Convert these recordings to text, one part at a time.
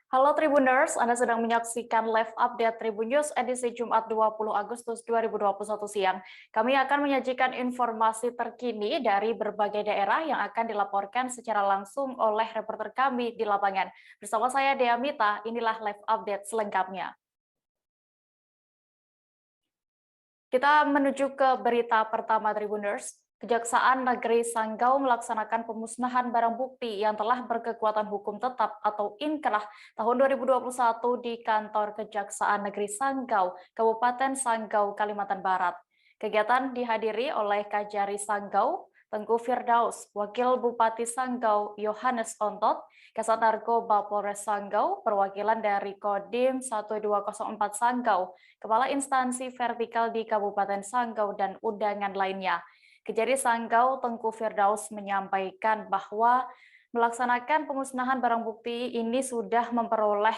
Halo Tribuners, Anda sedang menyaksikan live update Tribun News edisi Jumat 20 Agustus 2021 siang. Kami akan menyajikan informasi terkini dari berbagai daerah yang akan dilaporkan secara langsung oleh reporter kami di lapangan. Bersama saya Dea Mita, inilah live update selengkapnya. Kita menuju ke berita pertama Tribuners. Kejaksaan Negeri Sanggau melaksanakan pemusnahan barang bukti yang telah berkekuatan hukum tetap atau inkrah tahun 2021 di kantor Kejaksaan Negeri Sanggau, Kabupaten Sanggau, Kalimantan Barat. Kegiatan dihadiri oleh Kajari Sanggau, Tengku Firdaus, Wakil Bupati Sanggau Yohanes Ontot, Kasat Narkoba Polres Sanggau, perwakilan dari Kodim 1204 Sanggau, Kepala Instansi Vertikal di Kabupaten Sanggau, dan undangan lainnya. Kejari Sanggau Tengku Firdaus menyampaikan bahwa melaksanakan pemusnahan barang bukti ini sudah memperoleh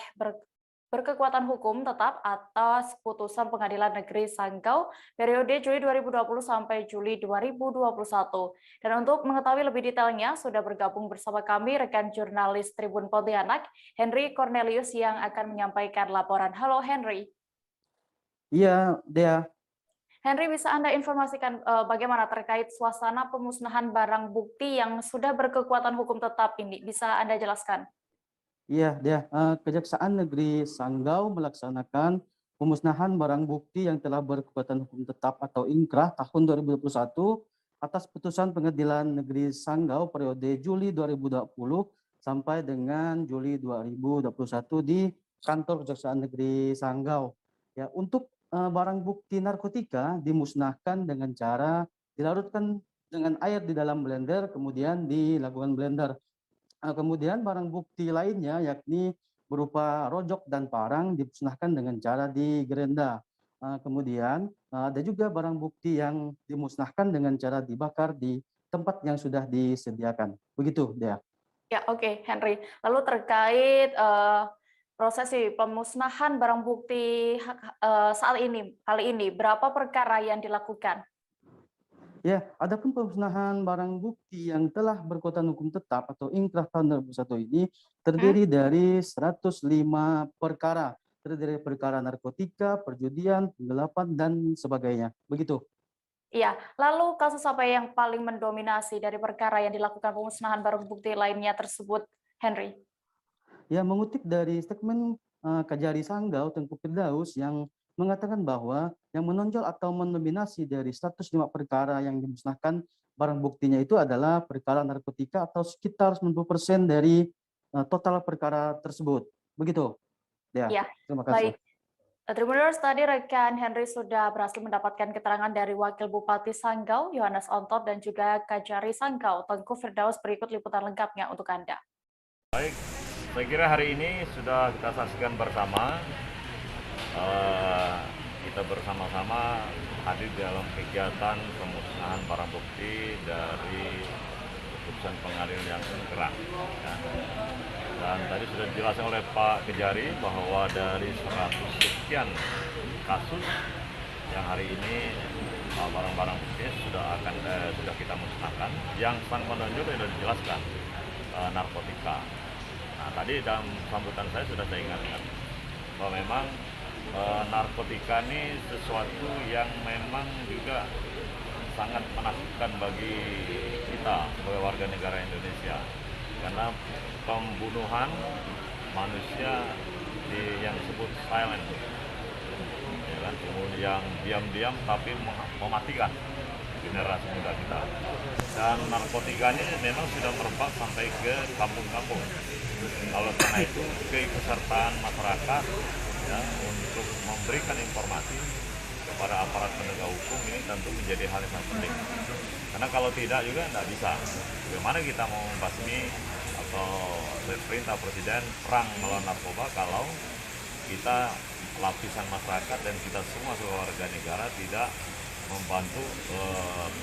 berkekuatan hukum tetap atas putusan Pengadilan Negeri Sanggau periode Juli 2020 sampai Juli 2021. Dan untuk mengetahui lebih detailnya, sudah bergabung bersama kami rekan jurnalis Tribun Pontianak, Henry Cornelius, yang akan menyampaikan laporan. Halo Henry. Iya, Dea. Henry, bisa Anda informasikan bagaimana terkait suasana pemusnahan barang bukti yang sudah berkekuatan hukum tetap ini? Bisa Anda jelaskan? Iya, Dea. Kejaksaan Negeri Sanggau melaksanakan pemusnahan barang bukti yang telah berkekuatan hukum tetap atau inkrah tahun 2021 atas putusan Pengadilan Negeri Sanggau periode Juli 2020 sampai dengan Juli 2021 di kantor Kejaksaan Negeri Sanggau. Ya, untuk barang bukti narkotika dimusnahkan dengan cara dilarutkan dengan air di dalam blender, kemudian dilakukan blender. Kemudian barang bukti lainnya yakni berupa rojok dan parang dimusnahkan dengan cara digerenda. Kemudian ada juga barang bukti yang dimusnahkan dengan cara dibakar di tempat yang sudah disediakan. Begitu, Dea. Ya, oke, Henry. Lalu terkait prosesi pemusnahan barang bukti kali ini, berapa perkara yang dilakukan? Ya, adapun pemusnahan barang bukti yang telah berkekuatan hukum tetap atau inkrah tahun 2021 ini terdiri dari 105 perkara, terdiri dari perkara narkotika, perjudian, penggelapan, dan sebagainya. Begitu. Iya, lalu kasus apa yang paling mendominasi dari perkara yang dilakukan pemusnahan barang bukti lainnya tersebut, Henry? Ya, mengutip dari statement Kajari Sanggau Tengku Firdaus yang mengatakan bahwa yang menonjol atau mendominasi dari 105 perkara yang dimusnahkan barang buktinya itu adalah perkara narkotika atau sekitar 90% dari total perkara tersebut. Begitu. Ya, Ya, terima kasih. baik. Tribuners, tadi rekan Henry sudah berhasil mendapatkan keterangan dari Wakil Bupati Sanggau, Yohanes Ontot, dan juga Kajari Sanggau, Tengku Firdaus. Berikut liputan lengkapnya untuk Anda. Baik, saya kira hari ini sudah kita saksikan bersama, kita bersama-sama hadir dalam kegiatan pemusnahan barang bukti dari putusan pengadilan yang inkrah. Ya. Dan tadi sudah dijelaskan oleh Pak Kejari bahwa dari 100 sekian kasus yang hari ini barang-barang bukti sudah kita musnahkan. Yang paling menonjol sudah dijelaskan narkotika. Nah, tadi dalam sambutan saya sudah saya ingatkan bahwa memang narkotika ini sesuatu yang memang juga sangat menakutkan bagi kita sebagai warga negara Indonesia, karena pembunuhan manusia yang disebut silent, ya kan? Yang diam-diam tapi mematikan generasi muda kita. Dan narkotika ini memang sudah merebak sampai ke kampung-kampung. Kalau karena itu keikutsertaan masyarakat ya untuk memberikan informasi kepada aparat penegak hukum ini tentu menjadi hal yang sangat penting. Karena kalau tidak juga tidak bisa. Bagaimana kita mau membasmi atau perintah Presiden perang melawan narkoba kalau kita lapisan masyarakat dan kita semua sebagai warga negara tidak membantu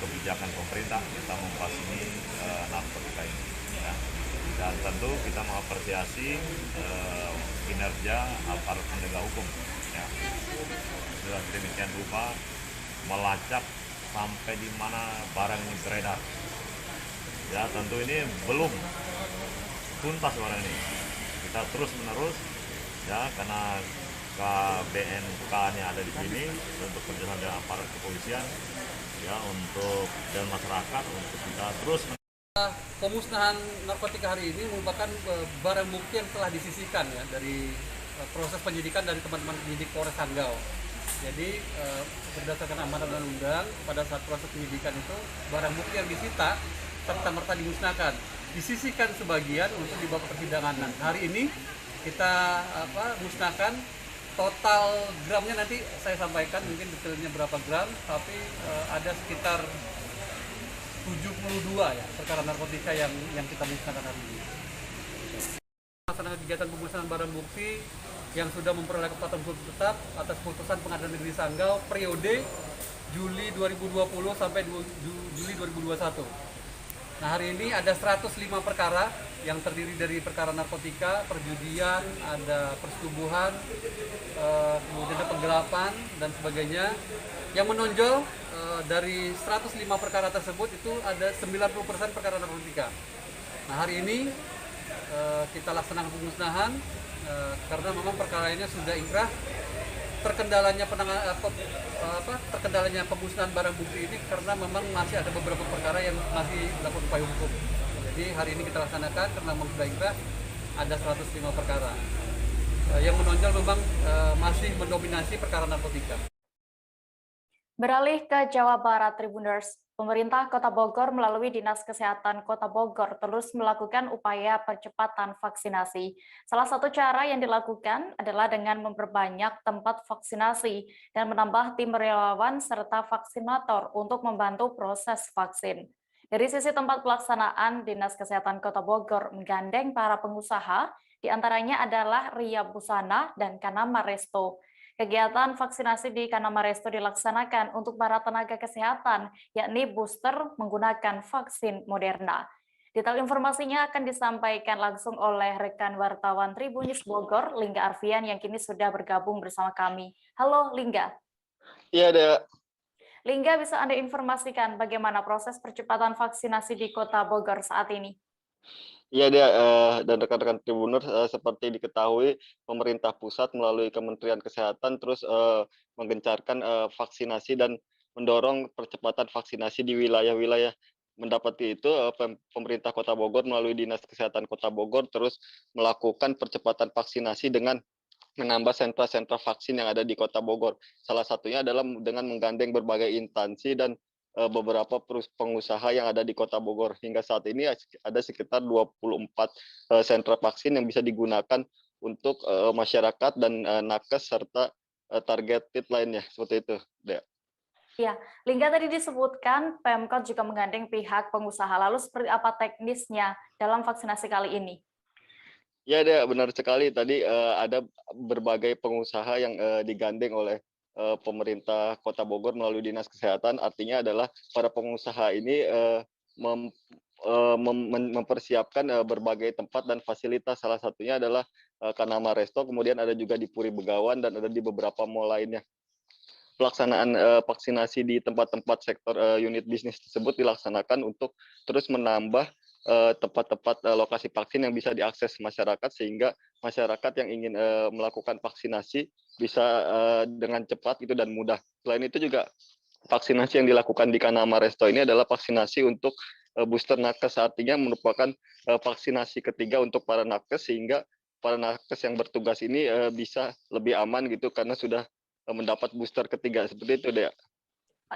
kebijakan pemerintah kita membasmi narkotika ini. Ya. Dan tentu kita mengapresiasi kinerja aparat penegak hukum. Ya. Sudah demikian rupa melacak sampai di mana barang ini beredar. Ya, tentu ini belum tuntas barang ini. Kita terus menerus ya karena KBNK-nya ada di sini untuk kerjasama dengan aparat kepolisian ya untuk dan masyarakat untuk kita terus. Pemusnahan narkotika hari ini merupakan barang bukti yang telah disisihkan ya dari proses penyidikan dari teman-teman penyidik Polres Sanggau. Jadi berdasarkan amanat undang-undang pada saat proses penyidikan itu barang bukti yang disita serta merta dimusnahkan, disisihkan sebagian untuk dibawa ke persidangan. Nah, hari ini kita musnahkan total gramnya nanti saya sampaikan mungkin detailnya berapa gram, tapi ada sekitar 72 ya perkara narkotika yang kita musnahkan hari ini. Melaksanakan kegiatan pemusnahan barang bukti yang sudah memperoleh kekuatan hukum tetap atas putusan Pengadilan Negeri Sanggau periode Juli 2020 sampai Juli 2021. Nah, hari ini ada 105 perkara yang terdiri dari perkara narkotika, perjudian, ada persetubuhan, kemudian ada penggelapan dan sebagainya. Yang menonjol dari 105 perkara tersebut itu ada 90% perkara narkotika. Nah, hari ini kita laksanakan pemusnahan karena memang perkara ini sudah inkrah. Terkendalanya pemusnahan barang bukti ini karena memang masih ada beberapa perkara yang masih dilakukan upaya hukum. Jadi hari ini kita laksanakan karena memang sudah inkrah ada 105 perkara. Yang menonjol memang masih mendominasi perkara narkotika. Beralih ke Jawa Barat, Tribuners. Pemerintah Kota Bogor melalui Dinas Kesehatan Kota Bogor terus melakukan upaya percepatan vaksinasi. Salah satu cara yang dilakukan adalah dengan memperbanyak tempat vaksinasi dan menambah tim relawan serta vaksinator untuk membantu proses vaksin. Dari sisi tempat pelaksanaan, Dinas Kesehatan Kota Bogor menggandeng para pengusaha, diantaranya adalah Ria Busana dan Kanama Resto. Kegiatan vaksinasi di Kanama Resto dilaksanakan untuk para tenaga kesehatan, yakni booster menggunakan vaksin Moderna. Detail informasinya akan disampaikan langsung oleh rekan wartawan Tribun News Bogor, Lingga Arfian, yang kini sudah bergabung bersama kami. Halo, Lingga. Iya, Dea. Lingga, bisa Anda informasikan bagaimana proses percepatan vaksinasi di Kota Bogor saat ini? Iya, Dea, dan rekan-rekan Tribuners, seperti diketahui pemerintah pusat melalui Kementerian Kesehatan terus menggencarkan vaksinasi dan mendorong percepatan vaksinasi di wilayah-wilayah. Mendapati itu, pemerintah Kota Bogor melalui Dinas Kesehatan Kota Bogor terus melakukan percepatan vaksinasi dengan menambah sentra-sentra vaksin yang ada di Kota Bogor. Salah satunya adalah dengan menggandeng berbagai instansi dan beberapa pengusaha yang ada di Kota Bogor. Hingga saat ini ada sekitar 24 sentra vaksin yang bisa digunakan untuk masyarakat dan nakes serta targeted lainnya. Seperti itu, Dea. Ya, Lingga, tadi disebutkan Pemkot juga menggandeng pihak pengusaha. Lalu seperti apa teknisnya dalam vaksinasi kali ini? Ya, Dea, benar sekali. Tadi ada berbagai pengusaha yang digandeng oleh pemerintah Kota Bogor melalui Dinas Kesehatan. Artinya adalah para pengusaha ini mempersiapkan berbagai tempat dan fasilitas. Salah satunya adalah Kanama Resto, kemudian ada juga di Puri Begawan dan ada di beberapa mall lainnya. Pelaksanaan vaksinasi di tempat-tempat sektor unit bisnis tersebut dilaksanakan untuk terus menambah tempat-tempat lokasi vaksin yang bisa diakses masyarakat, sehingga masyarakat yang ingin melakukan vaksinasi bisa dengan cepat itu dan mudah. Selain itu juga vaksinasi yang dilakukan di Kanama Resto ini adalah vaksinasi untuk booster nakes, artinya merupakan vaksinasi ketiga untuk para nakes, sehingga para nakes yang bertugas ini bisa lebih aman gitu karena sudah mendapat booster ketiga. Seperti itu, Dea.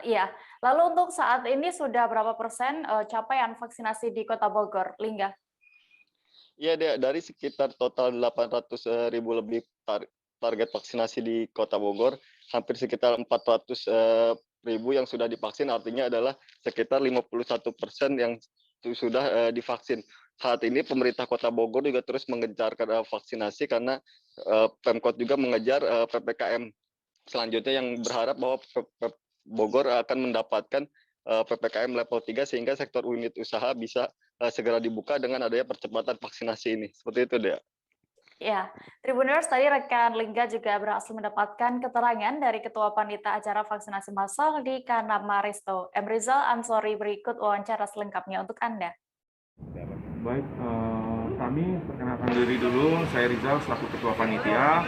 Iya, lalu untuk saat ini sudah berapa persen capaian vaksinasi di Kota Bogor, Lingga? Iya, Dea, dari sekitar total 800.000 lebih target vaksinasi di Kota Bogor, hampir sekitar 400.000 yang sudah divaksin, artinya adalah sekitar 51% yang sudah divaksin. Saat ini pemerintah Kota Bogor juga terus mengencarkan vaksinasi karena Pemkot juga mengejar PPKM selanjutnya, yang berharap bahwa Bogor akan mendapatkan PPKM level 3 sehingga sektor unit usaha bisa segera dibuka dengan adanya percepatan vaksinasi ini. Seperti itu, Dea. Ya, Tribuners, tadi rekan Lingga juga berhasil mendapatkan keterangan dari Ketua Panitia Acara Vaksinasi Massal di Kanama Resto. M. Rizal Ansori, berikut wawancara selengkapnya untuk Anda. Baik, kami perkenalkan diri dulu, saya Rizal selaku Ketua Panitia.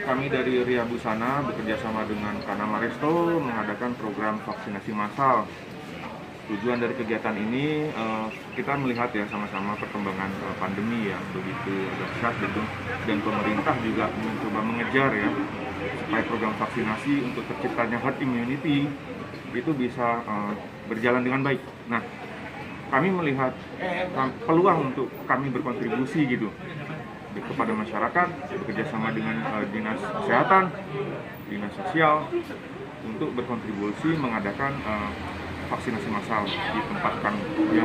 Kami dari Ria Busana bekerja sama dengan Kanama Resto mengadakan program vaksinasi massal. Tujuan dari kegiatan ini kita melihat ya sama-sama perkembangan pandemi yang begitu dahsyat gitu, dan pemerintah juga mencoba mengejar ya supaya program vaksinasi untuk terciptanya herd immunity itu bisa berjalan dengan baik. Nah, kami melihat peluang untuk kami berkontribusi gitu kepada masyarakat, bekerjasama dengan dinas kesehatan, dinas sosial untuk berkontribusi mengadakan vaksinasi massal di tempat kami. Ya.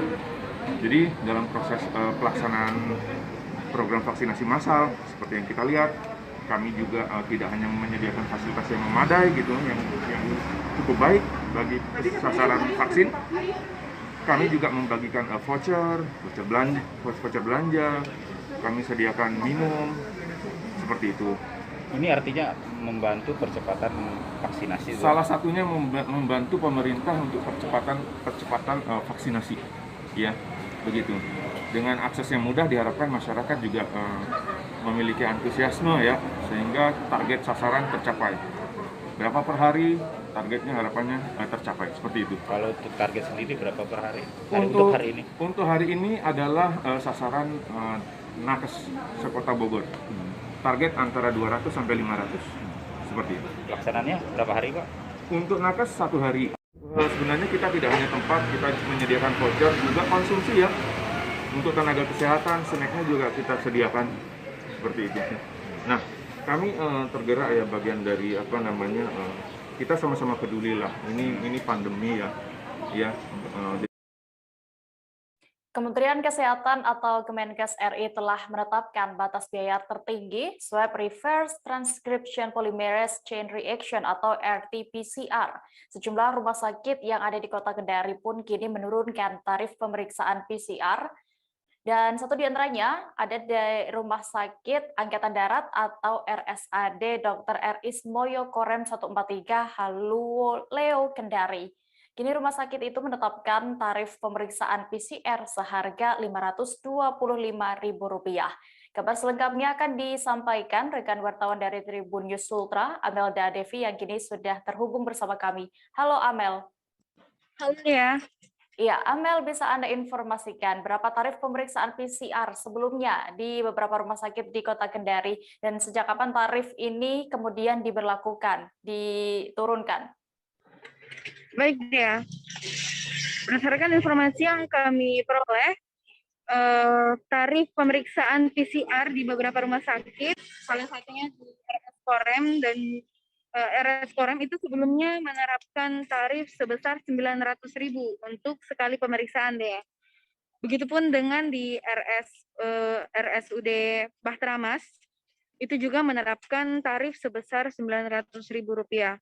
Jadi dalam proses pelaksanaan program vaksinasi massal seperti yang kita lihat, kami juga tidak hanya menyediakan fasilitas yang memadai gitu, yang cukup baik bagi sasaran vaksin. Kami juga membagikan voucher belanja, kami sediakan minum, seperti itu. Ini artinya membantu percepatan vaksinasi. Salah satunya membantu pemerintah untuk percepatan vaksinasi, ya, begitu. Dengan akses yang mudah diharapkan masyarakat juga memiliki antusiasme ya, sehingga target sasaran tercapai. Berapa per hari? Targetnya harapannya tercapai, seperti itu. Kalau untuk target sendiri berapa per hari? Untuk hari ini? Untuk hari ini adalah sasaran nakes sekota Bogor. Target antara 200 sampai 500, seperti itu. Pelaksananya berapa hari, Pak? Untuk nakes 1 hari. Sebenarnya kita tidak hanya tempat, kita menyediakan voucher, juga konsumsi ya. Untuk tenaga kesehatan, snacknya juga kita sediakan, seperti itu. Nah, kami tergerak ya bagian dari kita sama-sama peduli lah. Ini pandemi ya. Kementerian Kesehatan atau Kemenkes RI telah menetapkan batas biaya tertinggi swab reverse transcription polymerase chain reaction atau RT-PCR. Sejumlah rumah sakit yang ada di Kota Kendari pun kini menurunkan tarif pemeriksaan PCR. Dan satu di antaranya ada di Rumah Sakit Angkatan Darat atau RSAD Dr. R.I. Moyo Korem 143 Haluleo Kendari. Kini rumah sakit itu menetapkan tarif pemeriksaan PCR seharga Rp525.000. Kabar selengkapnya akan disampaikan rekan wartawan dari Tribun News Ultra, Amelda Devi yang kini sudah terhubung bersama kami. Halo Amel. Halo ya. Iya, Amel, bisa Anda informasikan berapa tarif pemeriksaan PCR sebelumnya di beberapa rumah sakit di Kota Kendari dan sejak kapan tarif ini kemudian diturunkan? Baik ya. Berdasarkan informasi yang kami peroleh, tarif pemeriksaan PCR di beberapa rumah sakit, salah satunya di RS Korem dan RS Korem itu sebelumnya menerapkan tarif sebesar 900.000 untuk sekali pemeriksaan deh. Begitupun dengan di RSUD Bahtera Mas, itu juga menerapkan tarif sebesar Rp900.000.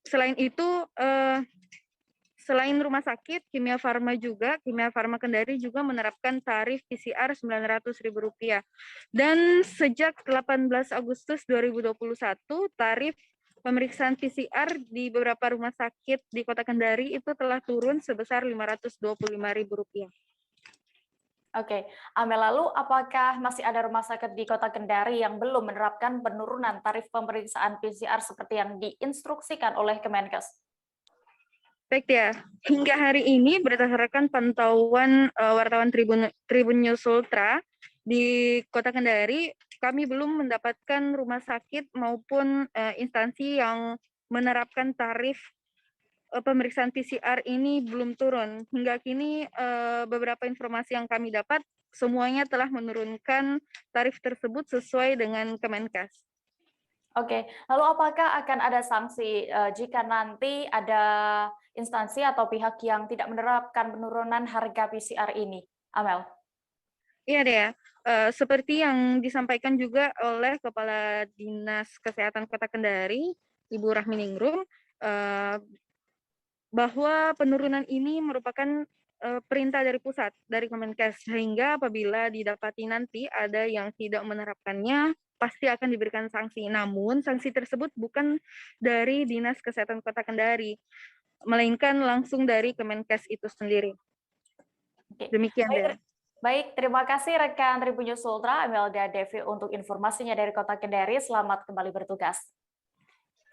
Selain itu, selain rumah sakit, Kimia Farma Kendari juga menerapkan tarif PCR Rp900.000. Dan sejak 18 Agustus 2021, tarif pemeriksaan PCR di beberapa rumah sakit di Kota Kendari itu telah turun sebesar Rp525.000. Oke, Amel, lalu apakah masih ada rumah sakit di Kota Kendari yang belum menerapkan penurunan tarif pemeriksaan PCR seperti yang diinstruksikan oleh Kemenkes? Baik ya, hingga hari ini berdasarkan pantauan wartawan Tribun News Ultra di Kota Kendari, kami belum mendapatkan rumah sakit maupun instansi yang menerapkan tarif pemeriksaan PCR ini belum turun. Hingga kini beberapa informasi yang kami dapat, semuanya telah menurunkan tarif tersebut sesuai dengan Kemenkes. Oke, lalu apakah akan ada sanksi jika nanti ada instansi atau pihak yang tidak menerapkan penurunan harga PCR ini, Amel? Iya deh, seperti yang disampaikan juga oleh Kepala Dinas Kesehatan Kota Kendari, Ibu Rahmi Ningrum, bahwa penurunan ini merupakan perintah dari pusat, dari Kemenkes, sehingga apabila didapati nanti ada yang tidak menerapkannya, pasti akan diberikan sanksi. Namun, sanksi tersebut bukan dari Dinas Kesehatan Kota Kendari, melainkan langsung dari Kemenkes itu sendiri. Oke. Demikian, Dea. Baik, terima kasih rekan Tribun News Ultra, Amelda Devi untuk informasinya dari Kota Kendari. Selamat kembali bertugas.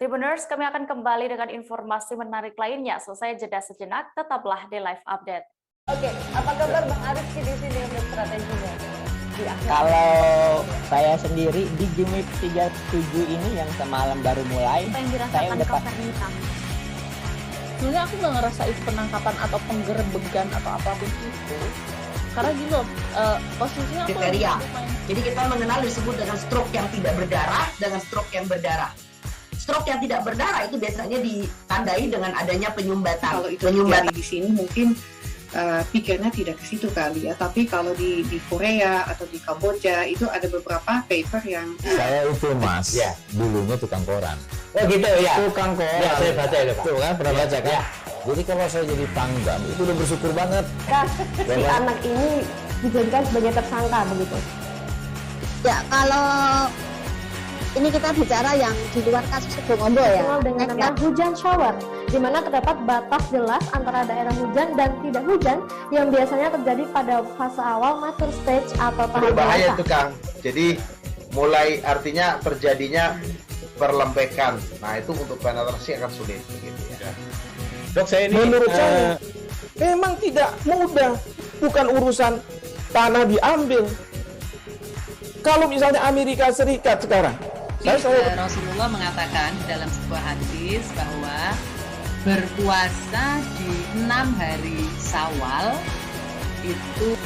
Tribuners, kami akan kembali dengan informasi menarik lainnya. Selesai jeda sejenak, tetaplah di Live Update. Oke, apa kabar Bang Arifki di sini untuk strateginya? Kalau saya sendiri di game 37 ini yang semalam baru mulai, Apa yang saya dirasakan udah Kak Fernita? Sebenarnya aku nggak ngerasa itu penangkapan atau penggerebegan atau apapun itu. Karena gini loh, posisinya aku lagi Kriteria. main. Jadi kita mengenal disebut dengan stroke yang tidak berdarah dengan stroke yang berdarah. Stroke yang tidak berdarah itu biasanya ditandai dengan adanya penyumbatan. Kalau itu terjadi di sini mungkin pikirnya tidak ke situ kali ya, tapi kalau di Korea atau di Kamboja itu ada beberapa paper yang Saya itu Mas, dulunya tukang koran. Oh gitu ya. Tukang koran. Ya, saya baca itu Pak. Tuh kan pernah baca kan? Jadi kalau saya jadi pangdam itu udah bersyukur banget. Si anak ini dijadikan sebagai tersangka begitu. Ya, kalau ini kita bicara yang di luar kasus Sebongondo ya. Dikenal dengan nama hujan shower, di mana terdapat batas jelas antara daerah hujan dan tidak hujan yang biasanya terjadi pada fase awal mature stage atau tahap berbahaya dewasa. itu Kang. Jadi mulai artinya terjadinya perlembekan. Nah itu untuk penetrasi akan sulit begitu ya. Dok, saya ini Menurut saya memang tidak mudah, bukan urusan tanah diambil. Kalau misalnya Amerika Serikat sekarang, Rasulullah mengatakan dalam sebuah hadis bahwa berpuasa di 6 hari Syawal itu.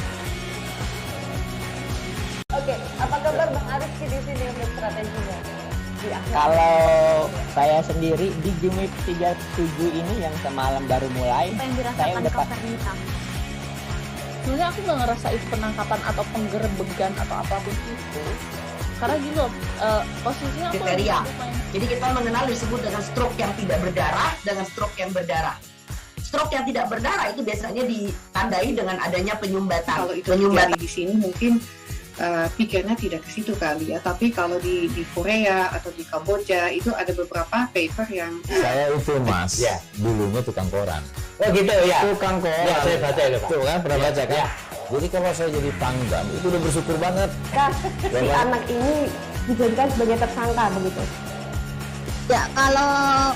Oke, apa kabar Bang Arifki di sini untuk strateginya? Kalau saya sendiri di game 37 ini yang semalam baru mulai, Apa yang saya dirasakan udah Kak Fernita? Sebenarnya aku nggak ngerasa itu penangkapan atau penggerebegan atau apapun itu. Karena gini loh, posisinya aku lagi Kriteria. main. Jadi kita mengenal disebut dengan stroke yang tidak berdarah dengan stroke yang berdarah. Stroke yang tidak berdarah itu biasanya ditandai dengan adanya penyumbatan. kalau itu terjadi di sini mungkin pikirnya tidak ke situ kali ya, tapi kalau di Korea atau di Kamboja itu ada beberapa paper yang Saya itu Mas, dulunya tukang koran. Oh gitu ya. Tukang koran. Ya, saya baca itu Pak. Tuh kan pernah baca kan? Jadi kalau saya jadi pangdam itu udah bersyukur banget. Si anak ini dijadikan sebagai tersangka begitu. Ya, kalau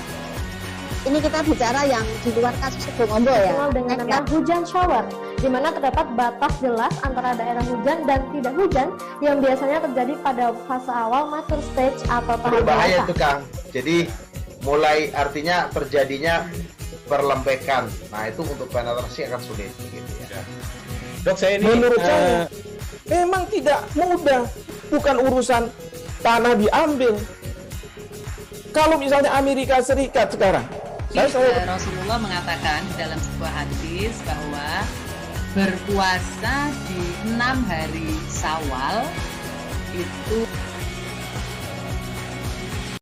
ini kita bicara yang di luar kasus Sebongondo ya. Dikenal dengan nama hujan shower, di mana terdapat batas jelas antara daerah hujan dan tidak hujan yang biasanya terjadi pada fase awal mature stage atau tahap Berbahaya dewasa. itu Kang. Jadi mulai artinya terjadinya perlembekan. Nah itu untuk penetrasi akan sulit begitu ya. Dok, saya ini menurut saya memang tidak mudah, bukan urusan tanah diambil. Kalau misalnya Amerika Serikat sekarang, Rasulullah mengatakan dalam sebuah hadis bahwa berpuasa di 6 hari Syawal itu.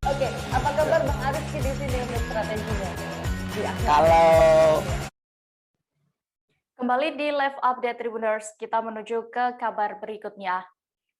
Oke, apa kabar Bang Arifki di sini untuk strateginya? kalau Kembali di Live Update Tribuners, kita menuju ke kabar berikutnya.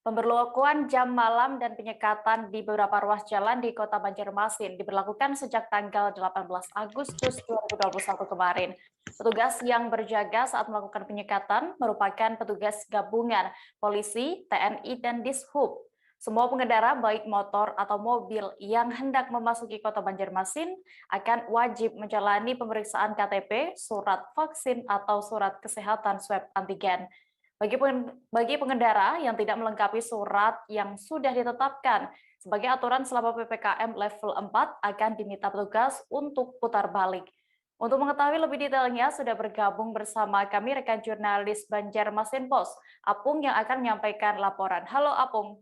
Pemberlakuan jam malam dan penyekatan di beberapa ruas jalan di Kota Banjarmasin diberlakukan sejak tanggal 18 Agustus 2021 kemarin. Petugas yang berjaga saat melakukan penyekatan merupakan petugas gabungan polisi, TNI, dan Dishub. Semua pengendara baik motor atau mobil yang hendak memasuki Kota Banjarmasin akan wajib menjalani pemeriksaan KTP, surat vaksin, atau surat kesehatan swab antigen. Bagi pengendara yang tidak melengkapi surat yang sudah ditetapkan sebagai aturan selama PPKM level 4 akan diminta petugas untuk putar balik. Untuk mengetahui lebih detailnya, sudah bergabung bersama kami rekan jurnalis Banjarmasin Post, Apung, yang akan menyampaikan laporan. Halo Apung.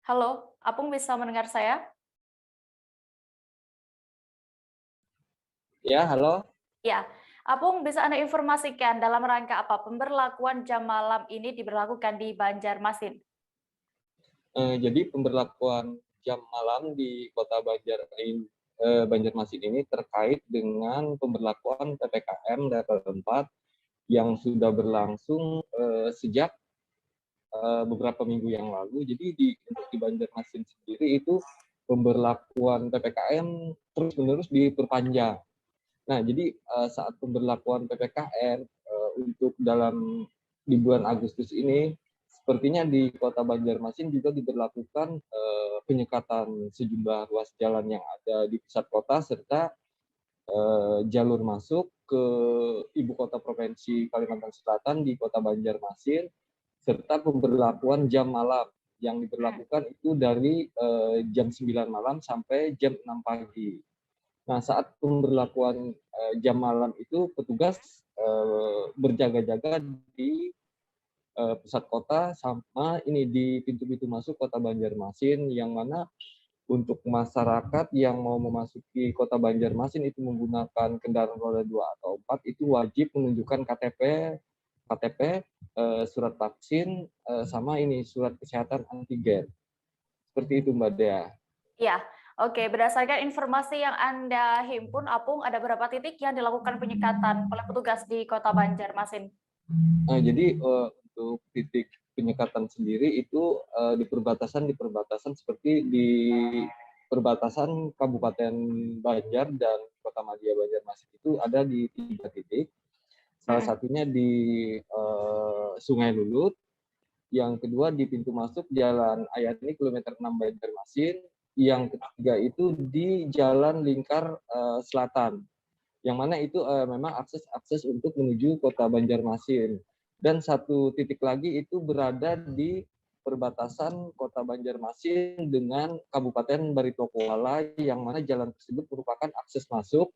Halo, Apung bisa mendengar saya? ya, halo. Ya, Apung, bisa Anda informasikan dalam rangka apa pemberlakuan jam malam ini diberlakukan di Banjarmasin? Jadi pemberlakuan jam malam di Kota Banjarmasin ini terkait dengan pemberlakuan PPKM level 4 yang sudah berlangsung sejak beberapa minggu yang lalu. Jadi untuk di Banjarmasin sendiri itu pemberlakuan PPKM terus-menerus diperpanjang. Nah, jadi saat pemberlakuan PPKM untuk di bulan Agustus ini, sepertinya di Kota Banjarmasin juga diberlakukan penyekatan sejumlah ruas jalan yang ada di pusat kota serta jalur masuk ke ibu kota provinsi Kalimantan Selatan di Kota Banjarmasin, serta pemberlakuan jam malam yang diberlakukan itu dari jam 9 malam sampai jam 6 pagi. Nah, saat pemberlakuan jam malam itu petugas berjaga-jaga di pusat kota sama ini di pintu-pintu masuk Kota Banjarmasin, yang mana untuk masyarakat yang mau memasuki Kota Banjarmasin itu menggunakan kendaraan roda 2 atau 4 itu wajib menunjukkan KTP, surat vaksin, sama ini surat kesehatan antigen. Seperti itu, Mbak Dea. Ya, oke. Berdasarkan informasi yang Anda himpun, Apung, ada berapa titik yang dilakukan penyekatan oleh petugas di Kota Banjarmasin? Nah, jadi untuk titik penyekatan sendiri itu di perbatasan seperti di perbatasan Kabupaten Banjar dan Kota Madya Banjarmasin itu ada di 3 titik. Salah satunya di Sungai Lulut, yang kedua di pintu masuk Jalan Ayani kilometer 6 Banjarmasin, yang ketiga itu di Jalan Lingkar Selatan, yang mana itu memang akses untuk menuju Kota Banjarmasin. Dan satu titik lagi itu berada di perbatasan Kota Banjarmasin dengan Kabupaten Baritokuala, yang mana jalan tersebut merupakan akses masuk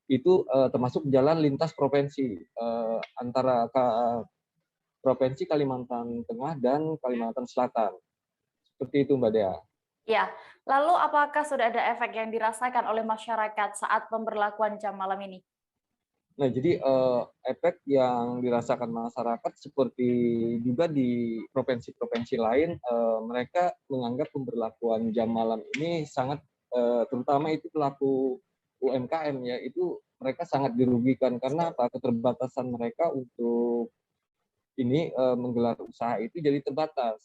itu termasuk jalan lintas provinsi antara Provinsi Kalimantan Tengah dan Kalimantan Selatan. Seperti itu, Mbak Dea. Ya, lalu apakah sudah ada efek yang dirasakan oleh masyarakat saat pemberlakuan jam malam ini? Nah, jadi efek yang dirasakan masyarakat seperti juga di provinsi-provinsi lain, mereka menganggap pemberlakuan jam malam ini sangat, terutama itu pelaku UMKM ya, itu mereka sangat dirugikan karena apa? Keterbatasan mereka untuk ini menggelar usaha itu jadi terbatas.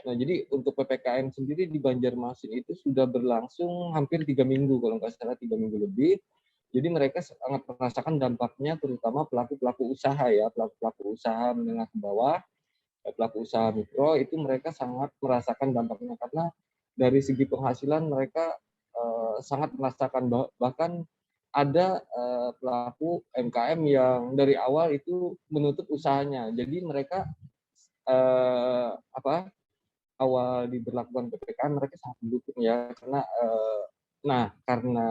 Nah, jadi untuk PPKM sendiri di Banjarmasin itu sudah berlangsung hampir 3 minggu, kalau nggak salah 3 minggu lebih. Jadi mereka sangat merasakan dampaknya, terutama pelaku-pelaku usaha ya, pelaku-pelaku usaha menengah ke bawah, pelaku usaha mikro, itu mereka sangat merasakan dampaknya karena dari segi penghasilan mereka sangat merasakan, bahkan ada pelaku UMKM yang dari awal itu menutup usahanya. Jadi mereka awal diberlakukan PPKM mereka sangat mendukung ya, karena karena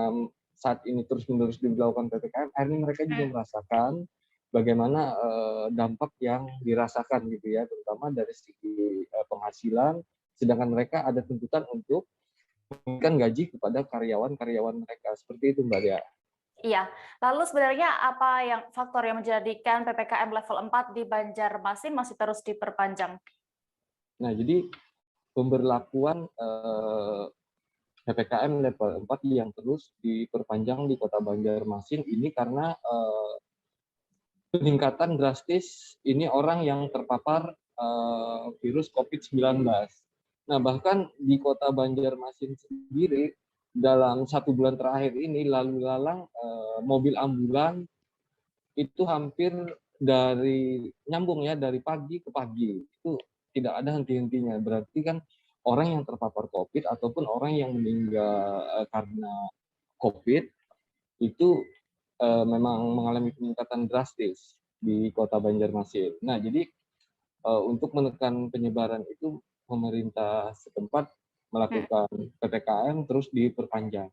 saat ini terus-menerus diberlakukan PPKM, akhirnya mereka juga merasakan bagaimana dampak yang dirasakan gitu ya, terutama dari segi penghasilan, sedangkan mereka ada tuntutan untuk memberikan gaji kepada karyawan-karyawan mereka. Seperti itu, Mbak Dea. Iya, lalu sebenarnya apa faktor yang menjadikan PPKM level 4 di Banjarmasin masih terus diperpanjang? Nah, jadi pemberlakuan PPKM level 4 yang terus diperpanjang di Kota Banjarmasin ini karena peningkatan drastis ini orang yang terpapar virus COVID-19. Nah, bahkan di Kota Banjarmasin sendiri dalam 1 bulan terakhir ini lalu lalang mobil ambulan itu hampir nyambung ya dari pagi ke pagi, itu tidak ada henti-hentinya. Berarti kan orang yang terpapar COVID ataupun orang yang meninggal karena COVID itu memang mengalami peningkatan drastis di Kota Banjarmasin. Nah, jadi untuk menekan penyebaran itu pemerintah setempat melakukan PPKM terus diperpanjang.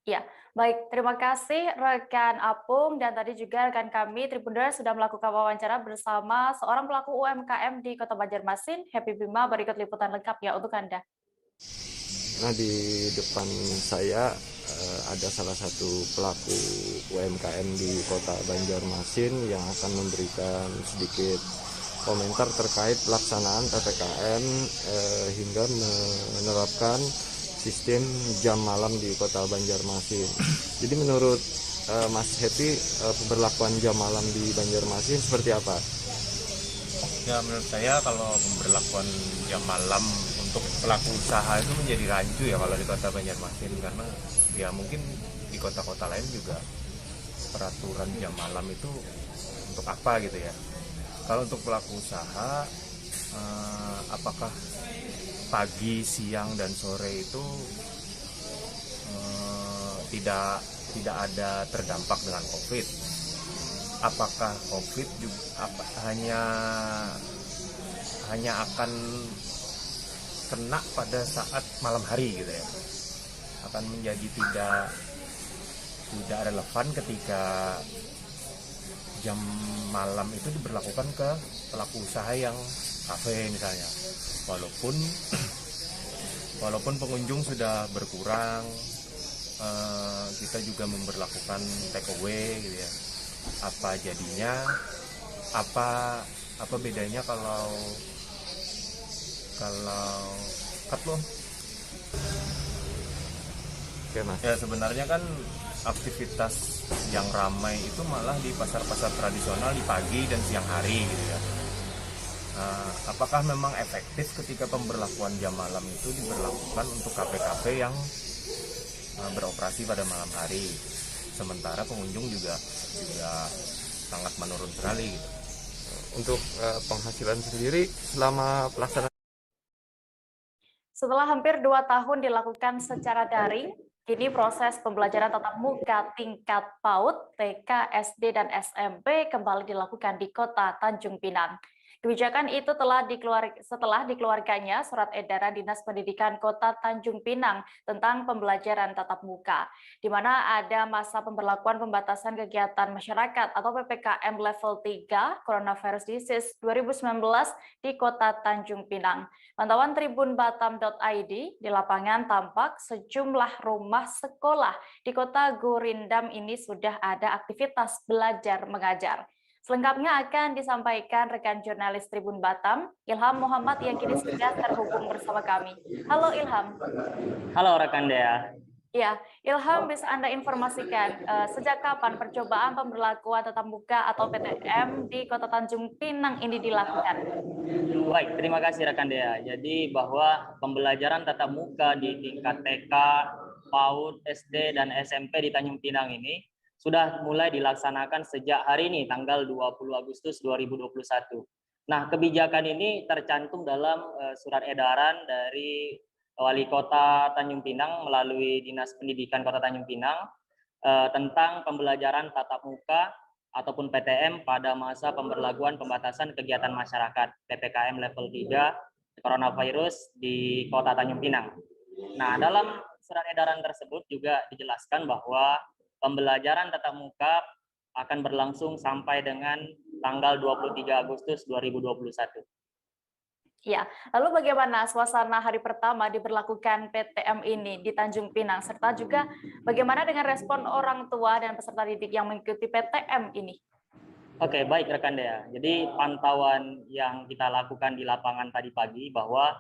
Ya, baik. Terima kasih rekan Apung, dan tadi juga rekan kami Tribuners sudah melakukan wawancara bersama seorang pelaku UMKM di Kota Banjarmasin, Happy Bima. Berikut liputan lengkapnya untuk Anda. Nah, di depan saya ada salah satu pelaku UMKM di Kota Banjarmasin yang akan memberikan sedikit komentar terkait pelaksanaan PPKM hingga menerapkan sistem jam malam di Kota Banjarmasin. Jadi menurut Mas Happy, pemberlakuan jam malam di Banjarmasin seperti apa? Ya, menurut saya kalau pemberlakuan jam malam untuk pelaku usaha itu menjadi rancu ya kalau di Kota Banjarmasin, karena ya mungkin di kota-kota lain juga peraturan jam malam itu untuk apa gitu ya. Kalau untuk pelaku usaha, apakah pagi, siang, dan sore itu tidak ada terdampak dengan COVID? Apakah COVID juga hanya akan kena pada saat malam hari gitu ya? Akan menjadi tidak relevan ketika jam malam itu diberlakukan ke pelaku usaha yang kafe misalnya, walaupun pengunjung sudah berkurang, kita juga memberlakukan take away gitu ya. Apa jadinya, apa bedanya kalau cut loh? Oke, Mas. Ya sebenarnya kan aktivitas yang ramai itu malah di pasar-pasar tradisional di pagi dan siang hari gitu ya. Apakah memang efektif ketika pemberlakuan jam malam itu diberlakukan untuk kafe-kafe yang beroperasi pada malam hari, sementara pengunjung juga sangat menurun sekali gitu. Untuk penghasilan sendiri selama pelaksanaan. Setelah hampir 2 tahun dilakukan secara daring, kini proses pembelajaran tatap muka tingkat PAUD, TK, SD, dan SMP kembali dilakukan di Kota Tanjung Pinang. Kebijakan itu setelah dikeluarkannya surat edaran Dinas Pendidikan Kota Tanjung Pinang tentang pembelajaran tatap muka, di mana ada masa pemberlakuan pembatasan kegiatan masyarakat atau PPKM level 3 Coronavirus Disease 2019 di Kota Tanjung Pinang. Pantauan tribunbatam.id di lapangan tampak sejumlah rumah sekolah di Kota Gurindam ini sudah ada aktivitas belajar mengajar. Selengkapnya akan disampaikan rekan jurnalis Tribun Batam, Ilham Muhammad yang kini sudah terhubung bersama kami. Halo Ilham. Halo rekan Dea. Ya, Ilham, bisa Anda informasikan sejak kapan percobaan pemberlakuan tatap muka atau PTM di Kota Tanjung Pinang ini dilakukan? Baik, terima kasih rekan Dea. Jadi bahwa pembelajaran tatap muka di tingkat TK, PAUD, SD, dan SMP di Tanjung Pinang ini sudah mulai dilaksanakan sejak hari ini, tanggal 20 Agustus 2021. Nah, kebijakan ini tercantum dalam surat edaran dari Wali Kota Tanjung Pinang melalui Dinas Pendidikan Kota Tanjung Pinang tentang pembelajaran tatap muka ataupun PTM pada masa pemberlakuan pembatasan kegiatan masyarakat PPKM level 3 Coronavirus di Kota Tanjung Pinang. Nah, dalam surat edaran tersebut juga dijelaskan bahwa pembelajaran tatap muka akan berlangsung sampai dengan tanggal 23 Agustus 2021. Ya, lalu bagaimana suasana hari pertama diberlakukan PTM ini di Tanjung Pinang, serta juga bagaimana dengan respon orang tua dan peserta didik yang mengikuti PTM ini? Oke, baik rekan Dea. Jadi pantauan yang kita lakukan di lapangan tadi pagi bahwa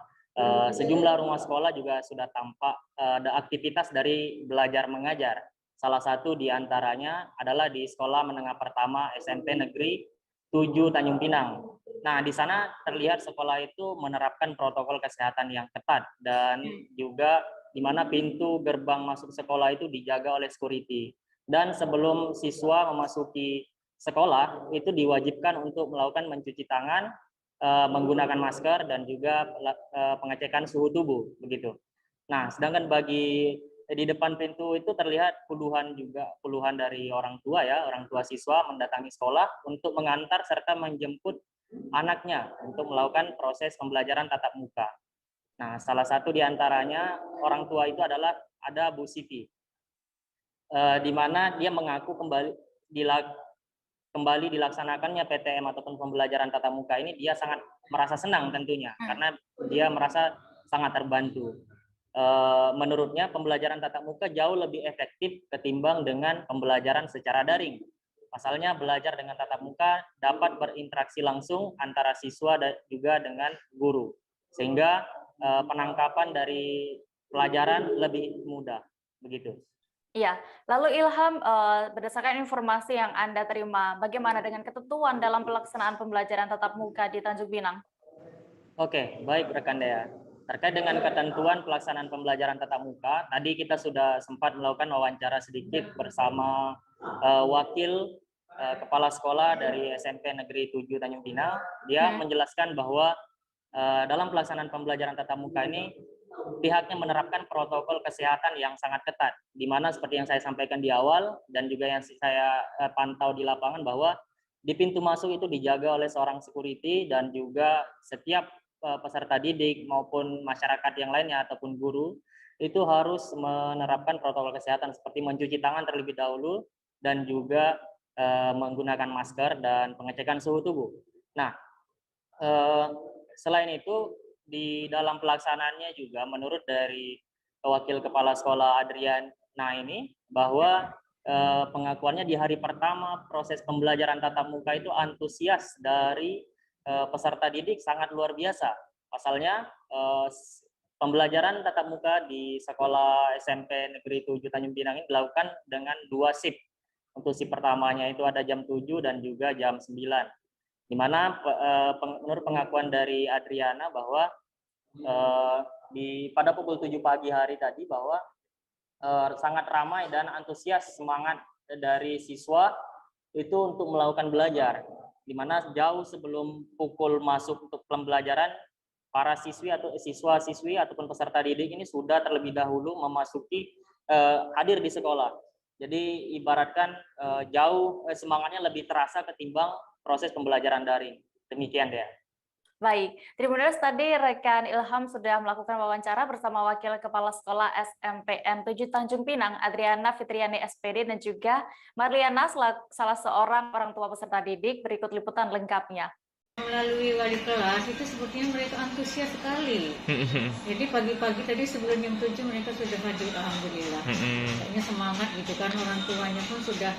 sejumlah rumah sekolah juga sudah tampak ada aktivitas dari belajar mengajar. Salah satu di antaranya adalah di Sekolah Menengah Pertama SMP Negeri 7 Tanjung Pinang. Nah, di sana terlihat sekolah itu menerapkan protokol kesehatan yang ketat dan juga di mana pintu gerbang masuk sekolah itu dijaga oleh security. Dan sebelum siswa memasuki sekolah itu diwajibkan untuk melakukan mencuci tangan, menggunakan masker dan juga pengecekan suhu tubuh begitu. Nah, sedangkan di depan pintu itu terlihat puluhan dari orang tua siswa mendatangi sekolah untuk mengantar serta menjemput anaknya untuk melakukan proses pembelajaran tatap muka. Nah, salah satu di antaranya orang tua itu adalah ada Bu Siti, di mana dia mengaku kembali dilaksanakannya PTM ataupun pembelajaran tatap muka ini dia sangat merasa senang tentunya karena dia merasa sangat terbantu. Menurutnya pembelajaran tatap muka jauh lebih efektif ketimbang dengan pembelajaran secara daring. Pasalnya belajar dengan tatap muka dapat berinteraksi langsung antara siswa dan juga dengan guru, sehingga penangkapan dari pelajaran lebih mudah, begitu. Iya, lalu Ilham, berdasarkan informasi yang Anda terima, bagaimana dengan ketentuan dalam pelaksanaan pembelajaran tatap muka di Tanjung Pinang? Oke, baik rekan Dea. terkait dengan ketentuan pelaksanaan pembelajaran tatap muka, tadi kita sudah sempat melakukan wawancara sedikit bersama wakil kepala sekolah dari SMP Negeri 7 Tanjung Pinang. Dia menjelaskan bahwa dalam pelaksanaan pembelajaran tatap muka ini pihaknya menerapkan protokol kesehatan yang sangat ketat, di mana seperti yang saya sampaikan di awal dan juga yang saya pantau di lapangan bahwa di pintu masuk itu dijaga oleh seorang security dan juga setiap peserta didik maupun masyarakat yang lainnya ataupun guru itu harus menerapkan protokol kesehatan seperti mencuci tangan terlebih dahulu dan juga menggunakan masker dan pengecekan suhu tubuh. Nah, selain itu di dalam pelaksanaannya juga menurut dari wakil kepala sekolah Adriana ini bahwa pengakuannya di hari pertama proses pembelajaran tatap muka itu antusias dari peserta didik sangat luar biasa. Pasalnya pembelajaran tatap muka di sekolah SMP Negeri 7 Tanjung Pinang ini dilakukan dengan 2 shift. Untuk shift pertamanya itu ada jam 7 dan juga jam 9. Di mana menurut pengakuan dari Adriana bahwa pada pukul 7 pagi hari tadi bahwa sangat ramai dan antusias semangat dari siswa itu untuk melakukan belajar. Di mana jauh sebelum pukul masuk untuk pembelajaran, para siswi atau siswa-siswi ataupun peserta didik ini sudah terlebih dahulu memasuki hadir di sekolah. Jadi ibaratkan jauh semangatnya lebih terasa ketimbang proses pembelajaran daring. Demikian ya. Baik, Tribuners, tadi rekan Ilham sudah melakukan wawancara bersama Wakil Kepala Sekolah SMPN 7 Tanjung Pinang, Adriana Fitriani SPD, dan juga Marliana, salah seorang orang tua peserta didik. Berikut liputan lengkapnya. Melalui wali kelas itu sepertinya mereka antusias sekali. Jadi pagi-pagi tadi sebelum jam 7 mereka sudah hadir, alhamdulillah. Kayaknya semangat gitu kan, orang tuanya pun sudah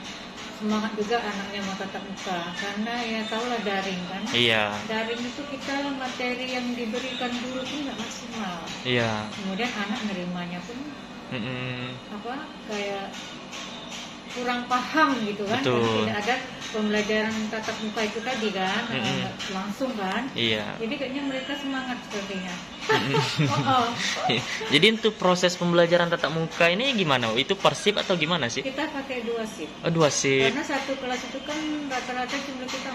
semangat juga anaknya mau tatap muka karena ya tahulah daring kan. Iya. Daring itu kita materi yang diberikan dulu pun nggak maksimal. Iya. Kemudian anak nerimanya pun kayak kurang paham gitu kan. Betul. Tidak ada pembelajaran tatap muka itu tadi kan, langsung kan. Iya. Jadi kayaknya mereka semangat sepertinya. Jadi untuk proses pembelajaran tatap muka ini gimana? Itu per shift atau gimana sih? Kita pakai 2 shift. Oh, 2 shift. Karena satu kelas itu kan rata-rata jumlah kita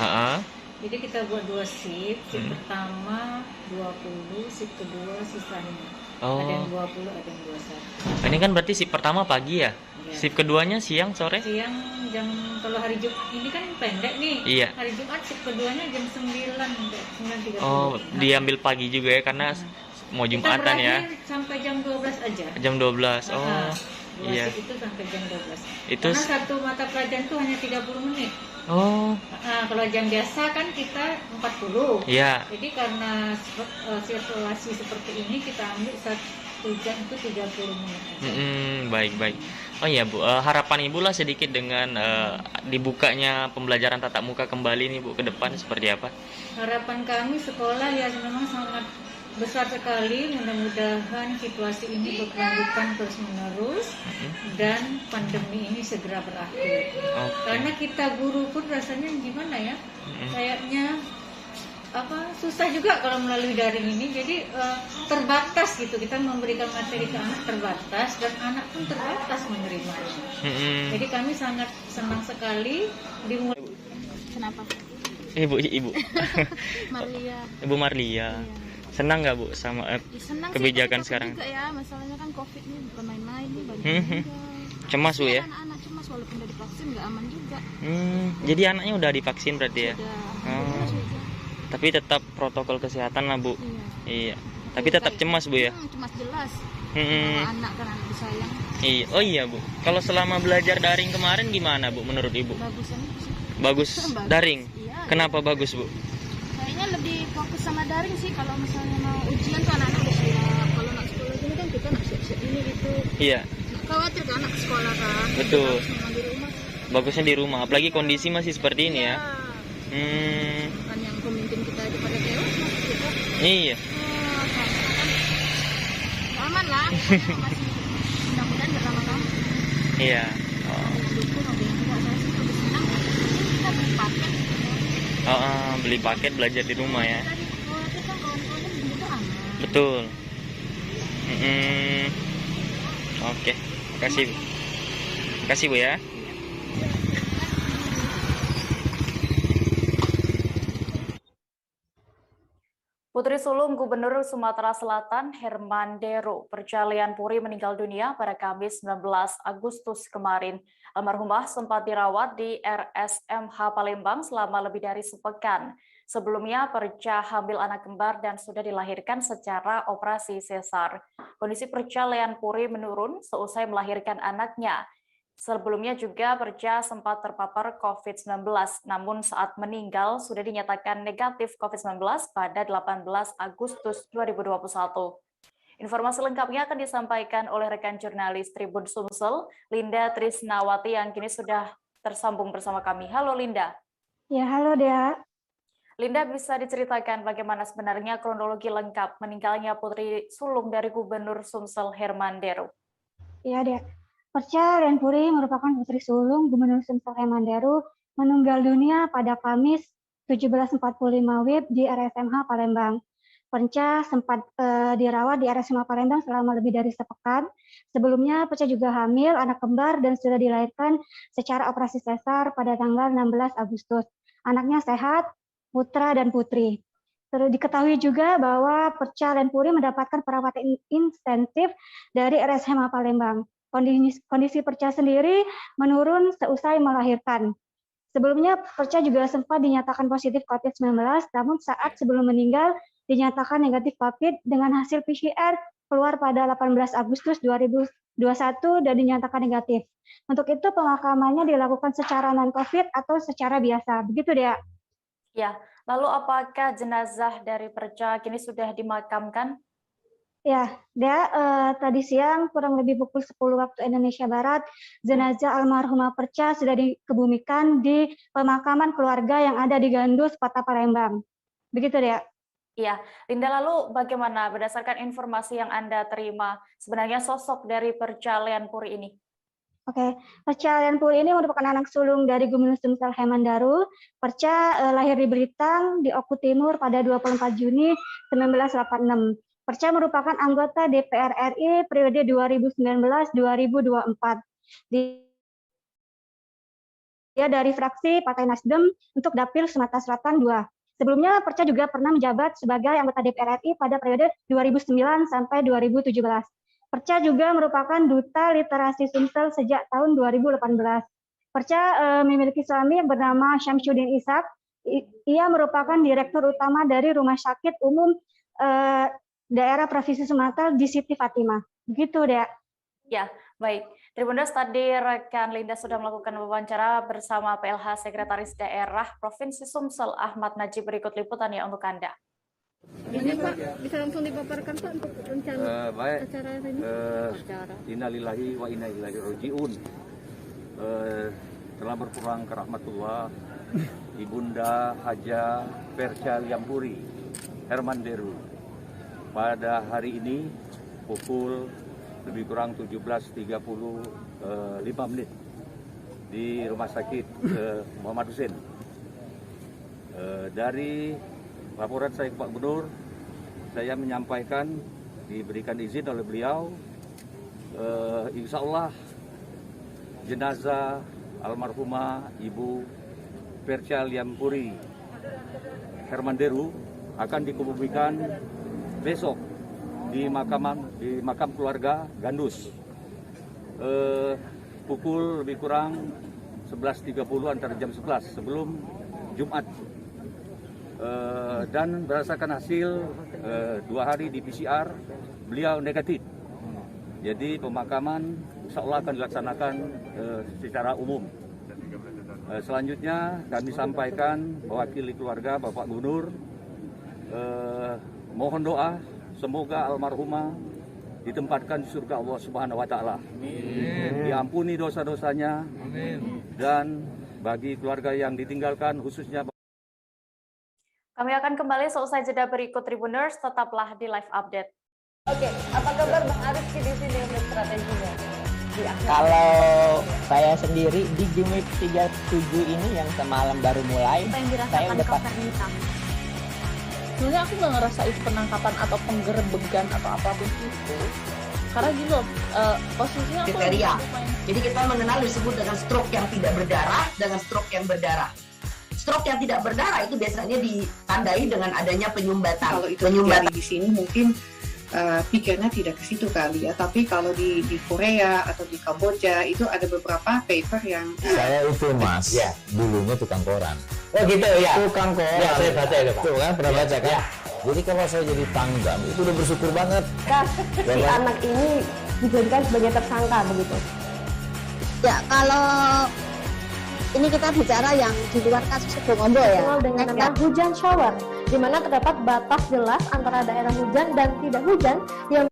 40/41. Jadi kita buat 2 shift. Shift pertama 20, shift kedua sisanya. Oh. Ada yang 20, ada yang 21. Ini kan berarti shift pertama pagi ya? Iya. Shift keduanya siang, sore? Siang kalau hari Jumat ini kan pendek nih. Iya. Hari Jumat shift keduanya jam 9:30. Oh, diambil pagi juga ya karena mau Jumatan ya. Sampai jam 12 aja. Jam 12. Oh. Iya. Itu sampai jam 12. Itu karena satu mata pelajaran itu hanya 30 menit. Oh. Kalau jam biasa kan kita 40. Iya. Jadi karena situasi seperti ini kita ambil 1 jam itu 30 menit. Baik. Oh iya Bu, harapan Ibu lah sedikit dengan dibukanya pembelajaran tatap muka kembali nih Bu ke depan seperti apa? Harapan kami sekolah ya memang sangat besar sekali, mudah-mudahan situasi ini berkelanjutan terus-menerus dan pandemi ini segera berakhir. Karena kita guru pun rasanya gimana ya, kayaknya susah juga kalau melalui daring ini, jadi terbatas gitu, kita memberikan materi ke anak terbatas dan anak pun terbatas menerimanya. Jadi kami sangat senang sekali dimulai. Kenapa? Ibu Marlia. Ibu Marlia. Iya. Senang nggak Bu sama kebijakan sekarang? Juga ya, masalahnya kan COVID ini bukan main-main nih, banyak juga. Cemas Bu ya? Anak-anak cemas walaupun udah divaksin nggak aman juga. Jadi anaknya udah divaksin berarti ya? Sudah. Tapi tetap protokol kesehatan lah Bu. Iya. Tapi tetap cemas Bu ya? Cemas jelas. Kalau anak kan anak disayang. Iya. Oh iya Bu. Kalau selama belajar daring kemarin gimana Bu menurut Ibu? Bagus daring. Iya, kenapa bagus Bu? Kayaknya lebih fokus sama daring sih. Kalau misalnya mau ujian tuh anak-anak udah siap. Kalau anak sekolah gini kan kita nak siap-siap ini gitu. Iya. Khawatir kan anak sekolah kan. Betul. Di rumah. Bagusnya di rumah. Apalagi kondisi masih seperti ini ya. Kan yang pemimpin kita aja pada tewas masih kita. Iya. Aman lah. Masih mudah-mudahan berlama-lama. Iya. Beli paket beli paket belajar di rumah ya. Betul. Oke, makasih. Makasih Bu ya. Putri sulung Gubernur Sumatera Selatan Herman Deru Percalian Puri meninggal dunia pada Kamis 19 Agustus kemarin. Almarhumah sempat dirawat di RSMH Palembang selama lebih dari sepekan. Sebelumnya Perca hamil anak kembar dan sudah dilahirkan secara operasi sesar. Kondisi Percalian Puri menurun seusai melahirkan anaknya. Sebelumnya juga Perca sempat terpapar COVID-19, namun saat meninggal sudah dinyatakan negatif COVID-19 pada 18 Agustus 2021. Informasi lengkapnya akan disampaikan oleh rekan jurnalis Tribun Sumsel, Linda Trisnawati yang kini sudah tersambung bersama kami. Halo Linda. Ya, halo Dea. Linda, bisa diceritakan bagaimana sebenarnya kronologi lengkap meninggalnya putri sulung dari Gubernur Sumsel Herman Deru? Ya, Dea. Percalian Puri merupakan putri sulung Gubernur Sumsel Herman Deru meninggal dunia pada Kamis 17.45 WIB di RSMH Palembang. Perca sempat dirawat di RSMH Palembang selama lebih dari sepekan. Sebelumnya Perca juga hamil anak kembar dan sudah dilahirkan secara operasi sesar pada tanggal 16 Agustus. Anaknya sehat, putra dan putri. Terus diketahui juga bahwa Percalian Puri mendapatkan perawatan intensif dari RSMH Palembang. Kondisi Perca sendiri menurun seusai melahirkan. Sebelumnya Perca juga sempat dinyatakan positif COVID-19, namun saat sebelum meninggal dinyatakan negatif COVID dengan hasil PCR keluar pada 18 Agustus 2021 dan dinyatakan negatif. Untuk itu pemakamannya dilakukan secara non-COVID atau secara biasa. Begitu, Dea? Ya, lalu apakah jenazah dari Perca kini sudah dimakamkan? Ya, Dea, tadi siang kurang lebih pukul 10 waktu Indonesia Barat, jenazah almarhumah Perca sudah dikebumikan di pemakaman keluarga yang ada di Gandus, Kota Palembang. Begitu, Dea? Iya, Linda, lalu bagaimana berdasarkan informasi yang Anda terima sebenarnya sosok dari Percalian Puri ini? Oke, Percalian Puri ini merupakan anak sulung dari Gubernur Sumsel Herman Deru. Perca lahir di Belitang, di Oku Timur pada 24 Juni 1986. Perca merupakan anggota DPR RI periode 2019-2024. Dia dari fraksi Partai Nasdem untuk Dapil Sumatera Selatan 2. Sebelumnya Perca juga pernah menjabat sebagai anggota DPR RI pada periode 2009 sampai 2017. Perca juga merupakan duta literasi Sumsel sejak tahun 2018. Perca memiliki suami yang bernama Syamsuddin Ishak. Ia merupakan direktur utama dari Rumah Sakit Umum Daerah Provinsi Sumatera di Siti Fatimah. Begitu, Dea. Ya, baik. Tribuners, tadi rekan Linda sudah melakukan wawancara bersama PLH Sekretaris Daerah Provinsi Sumsel Ahmad Najib. Berikut liputannya untuk Anda. Ini Pak, bisa langsung dipaparkan Pak untuk rencana acara ini? Innalillahi wa inna ilaihi raji'un. Telah berpulang ke rahmatullah Ibunda Haja Percalian Puri Herman Deru pada hari ini pukul lebih kurang 17.35 menit di Rumah Sakit Muhammad Hussein. Dari laporan saya ke Pak Gubernur, saya menyampaikan diberikan izin oleh beliau, insya Allah jenazah almarhumah Ibu Percalian Puri Herman Deru akan dikebumikan besok di makam keluarga Gandus pukul lebih kurang 11.30 antara jam 11 sebelum Jumat. Dan berdasarkan hasil 2 hari di PCR beliau negatif. Jadi pemakaman insya Allah akan dilaksanakan secara umum. Selanjutnya kami sampaikan mewakili keluarga Bapak Gubernur, mohon doa semoga almarhumah ditempatkan di surga Allah Subhanahu wa taala. Diampuni dosa-dosanya. Dan bagi keluarga yang ditinggalkan khususnya. Kami akan kembali seusai jeda berikut Tribuners, tetaplah di live update. Oke, apa kabar Bang Arifki di sini untuk strateginya? Kalau saya sendiri di Gimip 37 ini yang semalam baru mulai, saya udah sebenarnya aku nggak ngerasa itu penangkapan atau penggerebegan atau apapun itu, karena gini loh, posisinya aku kriteria. Jadi kita mengenal disebut dengan stroke yang tidak berdarah dengan stroke yang berdarah. Stroke yang tidak berdarah itu biasanya ditandai dengan adanya penyumbatan. Kalau itu terjadi di sini mungkin pikirnya tidak ke situ kali ya, tapi kalau di Korea atau di Kamboja itu ada beberapa paper yang saya itu mas, ya dulunya tukang koran. Oh gitu ya. Tukang koran. Ya, saya baca itu Pak. Tuh kan pernah baca kan? Jadi kalau saya jadi tanggam itu udah bersyukur banget. Si anak ini dijadikan sebagai tersangka begitu. Ya kalau ini kita bicara yang di luar kasus Sebongombo ya. Dikenal dengan nama hujan shower, di mana terdapat batas jelas antara daerah hujan dan tidak hujan yang.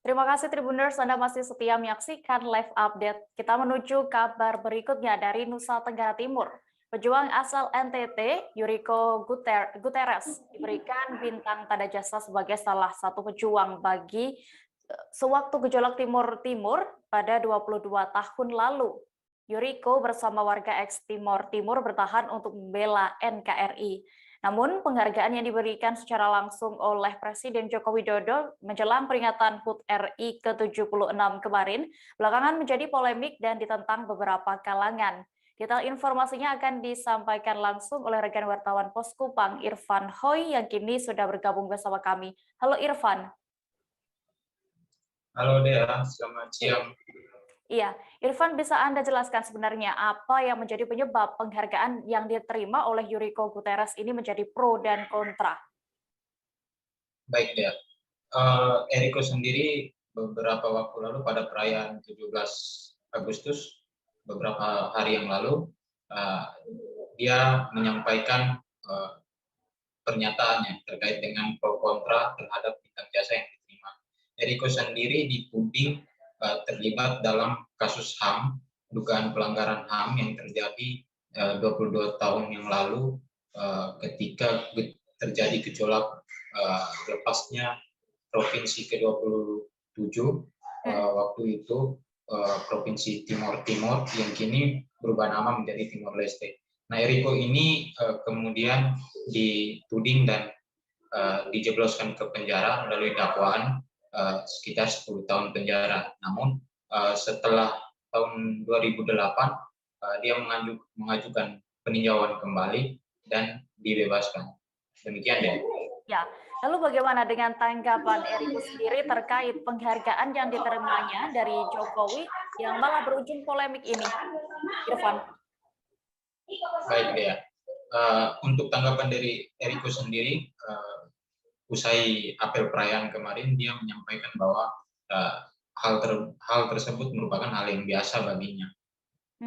Terima kasih Tribuners, Anda masih setia menyaksikan live update. Kita menuju kabar berikutnya dari Nusa Tenggara Timur. Pejuang asal NTT, Yuriko Guterres, diberikan bintang tanda jasa sebagai salah satu pejuang bagi sewaktu gejolak Timur Timur pada 22 tahun lalu. Yuriko bersama warga ex Timor Timur bertahan untuk membela NKRI. Namun penghargaan yang diberikan secara langsung oleh Presiden Joko Widodo menjelang peringatan HUT RI ke-76 kemarin belakangan menjadi polemik dan ditentang beberapa kalangan. Detail informasinya akan disampaikan langsung oleh rekan wartawan Pos Kupang Irfan Hoi yang kini sudah bergabung bersama kami. Halo Irfan. Halo Dea, selamat siang. Iya, Irfan, bisa Anda jelaskan sebenarnya apa yang menjadi penyebab penghargaan yang diterima oleh Yuriko Guterres ini menjadi pro dan kontra? Baik, Dea. Eriko sendiri beberapa waktu lalu pada perayaan 17 Agustus, beberapa hari yang lalu, dia menyampaikan pernyataannya terkait dengan pro kontra terhadap bintang jasa yang diterima. Eriko sendiri dituding terlibat dalam kasus HAM, dugaan pelanggaran HAM yang terjadi 22 tahun yang lalu ketika terjadi gejolak lepasnya provinsi ke-27 waktu itu provinsi Timor Timur yang kini berubah nama menjadi Timor Leste. Nah, Eriko ini kemudian dituding dan dijebloskan ke penjara melalui dakwaan sekitar 10 tahun penjara. Namun setelah tahun 2008 dia mengajukan peninjauan kembali dan dibebaskan. Demikian ya. Ya, lalu bagaimana dengan tanggapan Eriko sendiri terkait penghargaan yang diterimanya dari Jokowi yang malah berujung polemik ini? Irfan. Baik ya. Untuk tanggapan dari Eriko sendiri, usai apel perayaan kemarin, dia menyampaikan bahwa hal tersebut merupakan hal yang biasa baginya.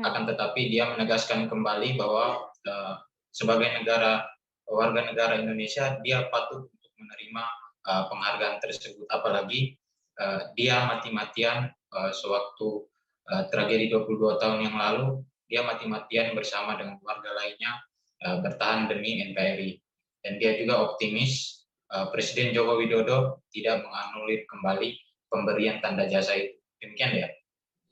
Akan tetapi dia menegaskan kembali bahwa sebagai warga negara Indonesia, dia patut untuk menerima penghargaan tersebut. Apalagi dia mati-matian sewaktu tragedi 22 tahun yang lalu, dia mati-matian bersama dengan warga lainnya bertahan demi NKRI. Dan dia juga optimis Presiden Joko Widodo tidak menganulir kembali pemberian tanda jasa itu. Demikian ya.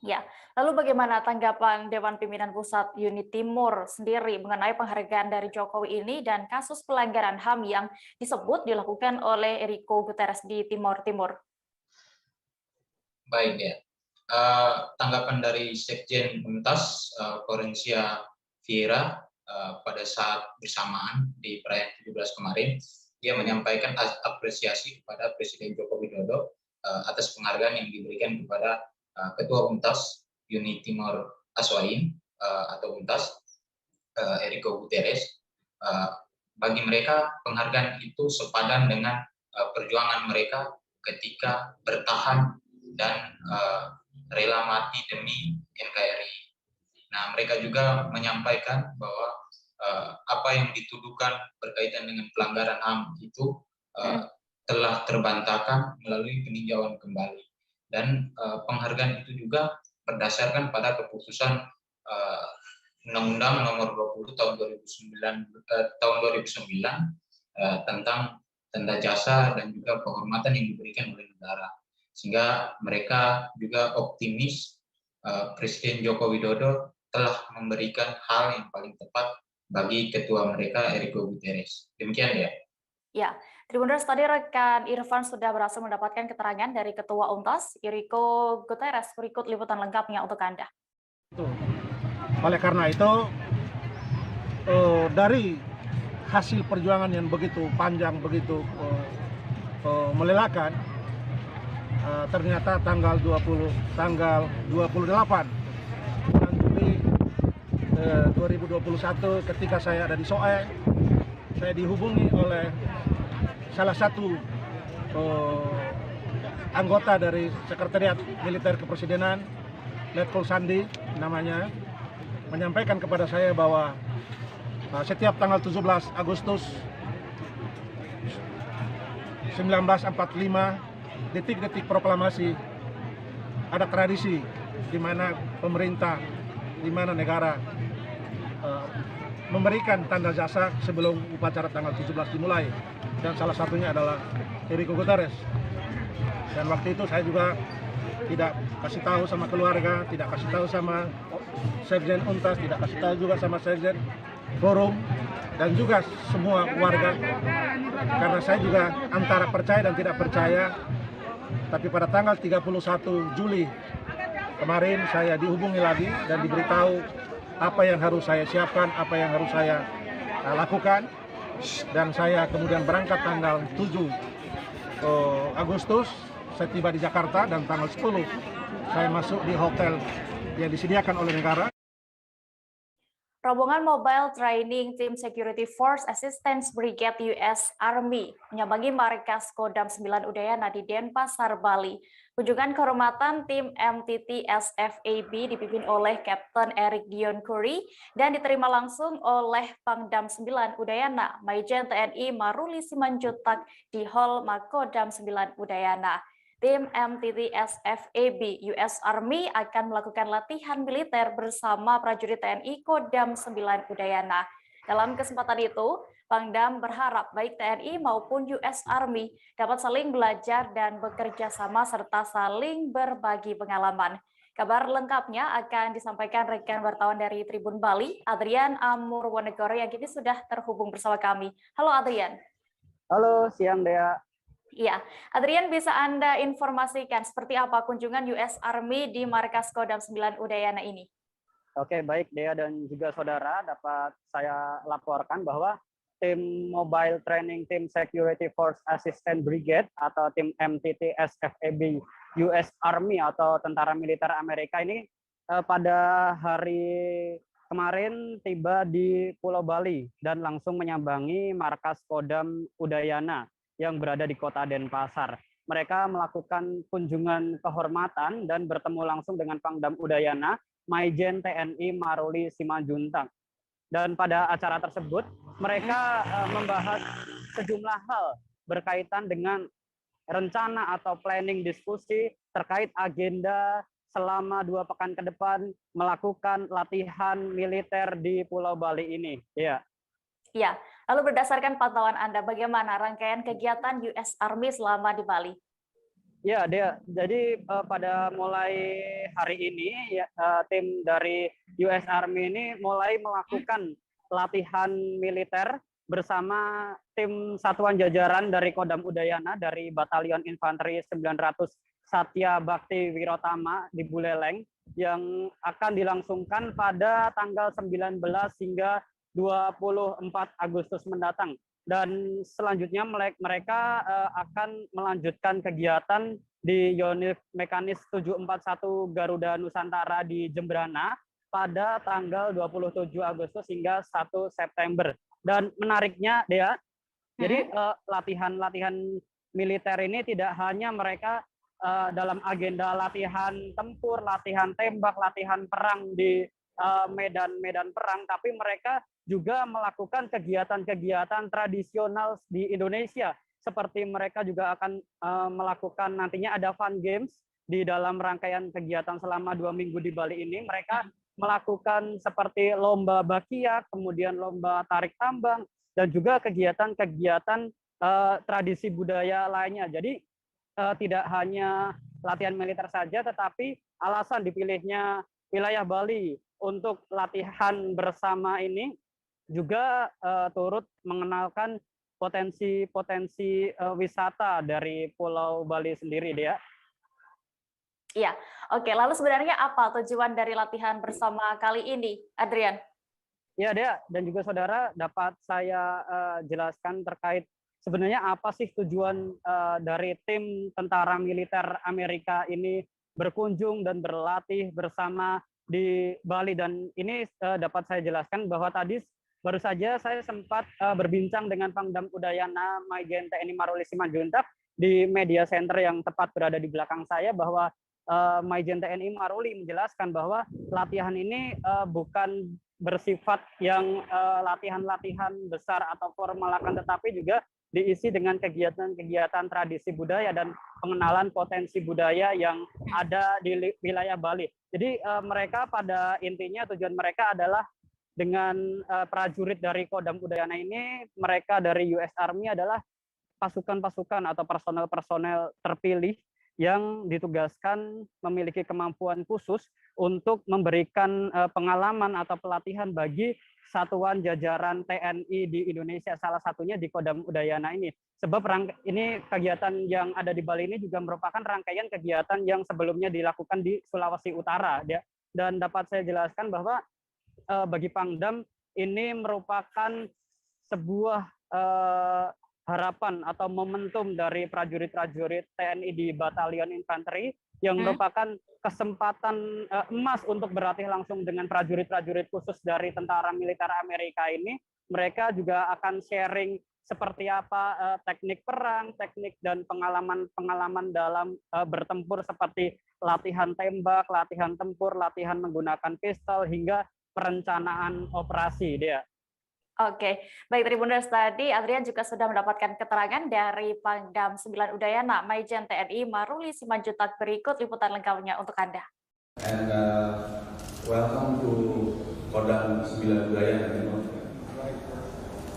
Ya, lalu bagaimana tanggapan Dewan Pimpinan Pusat Unit Timur sendiri mengenai penghargaan dari Jokowi ini dan kasus pelanggaran HAM yang disebut dilakukan oleh Eriko Guterres di Timor Timur? Baik ya. Tanggapan dari Sekjen UNTAS, Florencia Vieira, pada saat bersamaan di perayaan 17 kemarin, dia menyampaikan apresiasi kepada Presiden Joko Widodo atas penghargaan yang diberikan kepada Ketua UNTAS Unit Timor Aswain atau UNTAS Eriko Guterres. Bagi mereka penghargaan itu sepadan dengan perjuangan mereka ketika bertahan dan rela mati demi NKRI. Nah, mereka juga menyampaikan bahwa apa yang dituduhkan berkaitan dengan pelanggaran HAM itu telah terbantahkan melalui peninjauan kembali. Dan penghargaan itu juga berdasarkan pada keputusan Undang-Undang Nomor 20 Tahun 2009 tentang tanda jasa dan juga penghormatan yang diberikan oleh negara. Sehingga mereka juga optimis Presiden Joko Widodo telah memberikan hal yang paling tepat bagi ketua mereka Enrico Guterres. Demikian ya. Ya, Tribuners, tadi rekan Irfan sudah berhasil mendapatkan keterangan dari Ketua UNTAS, Enrico Guterres. Berikut liputan lengkapnya untuk Anda. Oleh karena itu, dari hasil perjuangan yang begitu panjang, begitu melelahkan, ternyata tanggal 28 bulan Juli 2021 ketika saya ada di Soe, saya dihubungi oleh salah satu anggota dari Sekretariat Militer Kepresidenan, Letkol Sandi namanya, menyampaikan kepada saya bahwa setiap tanggal 17 Agustus 1945, detik-detik proklamasi, ada tradisi di mana pemerintah, di mana negara memberikan tanda jasa sebelum upacara tanggal 17 dimulai, dan salah satunya adalah Enrico Guterres. Dan waktu itu saya juga tidak kasih tahu sama keluarga, tidak kasih tahu sama Sekjen UNTAS, tidak kasih tahu juga sama Sekjen Forum, dan juga semua warga, karena saya juga antara percaya dan tidak percaya. Tapi pada tanggal 31 Juli kemarin saya dihubungi lagi dan diberitahu apa yang harus saya siapkan, apa yang harus saya lakukan, dan saya kemudian berangkat tanggal 7 Agustus. Saya tiba di Jakarta dan tanggal 10 saya masuk di hotel yang disediakan oleh negara. Rombongan Mobile Training Team Security Force Assistance Brigade US Army menyambangi markas Kodam 9 Udayana di Denpasar, Bali. Kunjungan kehormatan tim MTT SFAB dipimpin oleh Kapten Eric Dion Curry dan diterima langsung oleh Pangdam 9 Udayana, Maijen TNI Maruli Simanjuntak di Hall Makodam 9 Udayana. Tim MTT SFAB US Army akan melakukan latihan militer bersama prajurit TNI Kodam 9 Udayana. Dalam kesempatan itu, Pangdam berharap baik TNI maupun US Army dapat saling belajar dan bekerja sama serta saling berbagi pengalaman. Kabar lengkapnya akan disampaikan rekan wartawan dari Tribun Bali, Adrian Amurwonegoro, yang kini sudah terhubung bersama kami. Halo Adrian. Halo, siang Dea. Iya, Adrian, bisa Anda informasikan seperti apa kunjungan US Army di markas Kodam 9 Udayana ini? Oke, baik Dea dan juga saudara, dapat saya laporkan bahwa tim Mobile Training Team Security Force Assistance Brigade atau tim MTT SFAB US Army atau Tentara Militer Amerika ini pada hari kemarin tiba di Pulau Bali dan langsung menyambangi markas Kodam Udayana yang berada di kota Denpasar. Mereka melakukan kunjungan kehormatan dan bertemu langsung dengan Pangdam Udayana, Maijen TNI Maruli Simanjuntak. Dan pada acara tersebut, mereka membahas sejumlah hal berkaitan dengan rencana atau planning diskusi terkait agenda selama 2 pekan ke depan melakukan latihan militer di Pulau Bali ini. Ya. Ya, lalu berdasarkan pantauan Anda, bagaimana rangkaian kegiatan US Army selama di Bali? Ya, jadi pada mulai hari ini ya, tim dari US Army ini mulai melakukan latihan militer bersama tim satuan jajaran dari Kodam Udayana dari Batalion Infanteri 900 Satya Bakti Wirotama di Buleleng yang akan dilangsungkan pada tanggal 19 hingga 24 Agustus mendatang. Dan selanjutnya mereka akan melanjutkan kegiatan di Unit Mekanis 741 Garuda Nusantara di Jembrana pada tanggal 27 Agustus hingga 1 September. Dan menariknya, Dea, jadi latihan-latihan militer ini tidak hanya mereka dalam agenda latihan tempur, latihan tembak, latihan perang di medan-medan perang, tapi mereka juga melakukan kegiatan-kegiatan tradisional di Indonesia. Seperti mereka juga akan melakukan nantinya ada fun games di dalam rangkaian kegiatan selama 2 minggu di Bali ini. Mereka melakukan seperti lomba bakia, kemudian lomba tarik tambang, dan juga kegiatan-kegiatan tradisi budaya lainnya. Jadi tidak hanya latihan militer saja, tetapi alasan dipilihnya wilayah Bali untuk latihan bersama ini juga turut mengenalkan potensi-potensi wisata dari Pulau Bali sendiri, Dea. Iya, oke. Lalu sebenarnya apa tujuan dari latihan bersama kali ini, Adrian? Ya, Dea, dan juga saudara, dapat saya jelaskan terkait sebenarnya apa sih tujuan dari tim tentara militer Amerika ini berkunjung dan berlatih bersama di Bali. Dan ini dapat saya jelaskan bahwa tadi baru saja saya sempat berbincang dengan Pangdam Udayana Maijen TNI Maruli Simanjuntak di media center yang tepat berada di belakang saya, bahwa Maijen TNI Maruli menjelaskan bahwa latihan ini bukan bersifat yang latihan-latihan besar atau formal, akan tetapi juga diisi dengan kegiatan-kegiatan tradisi budaya dan pengenalan potensi budaya yang ada di wilayah Bali. Jadi mereka pada intinya tujuan mereka adalah dengan prajurit dari Kodam Udayana ini, mereka dari US Army adalah pasukan-pasukan atau personel-personel terpilih yang ditugaskan memiliki kemampuan khusus untuk memberikan pengalaman atau pelatihan bagi satuan jajaran TNI di Indonesia, salah satunya di Kodam Udayana ini. Sebab ini kegiatan yang ada di Bali ini juga merupakan rangkaian kegiatan yang sebelumnya dilakukan di Sulawesi Utara, ya. Dan dapat saya jelaskan bahwa bagi Pangdam ini merupakan sebuah harapan atau momentum dari prajurit-prajurit TNI di Batalion Infanteri yang merupakan kesempatan emas untuk berlatih langsung dengan prajurit-prajurit khusus dari tentara militer Amerika ini. Mereka juga akan sharing seperti apa teknik perang, teknik dan pengalaman-pengalaman dalam bertempur seperti latihan tembak, latihan tempur, latihan menggunakan pistol, hingga perencanaan operasi, Dea. Oke, baik Tribuners, tadi Adrian juga sudah mendapatkan keterangan dari Pangdam 9 Udayana, Maijen TNI Maruli Simanjuntak. Berikut liputan lengkapnya untuk Anda. And welcome to Kodam 9 Udayana.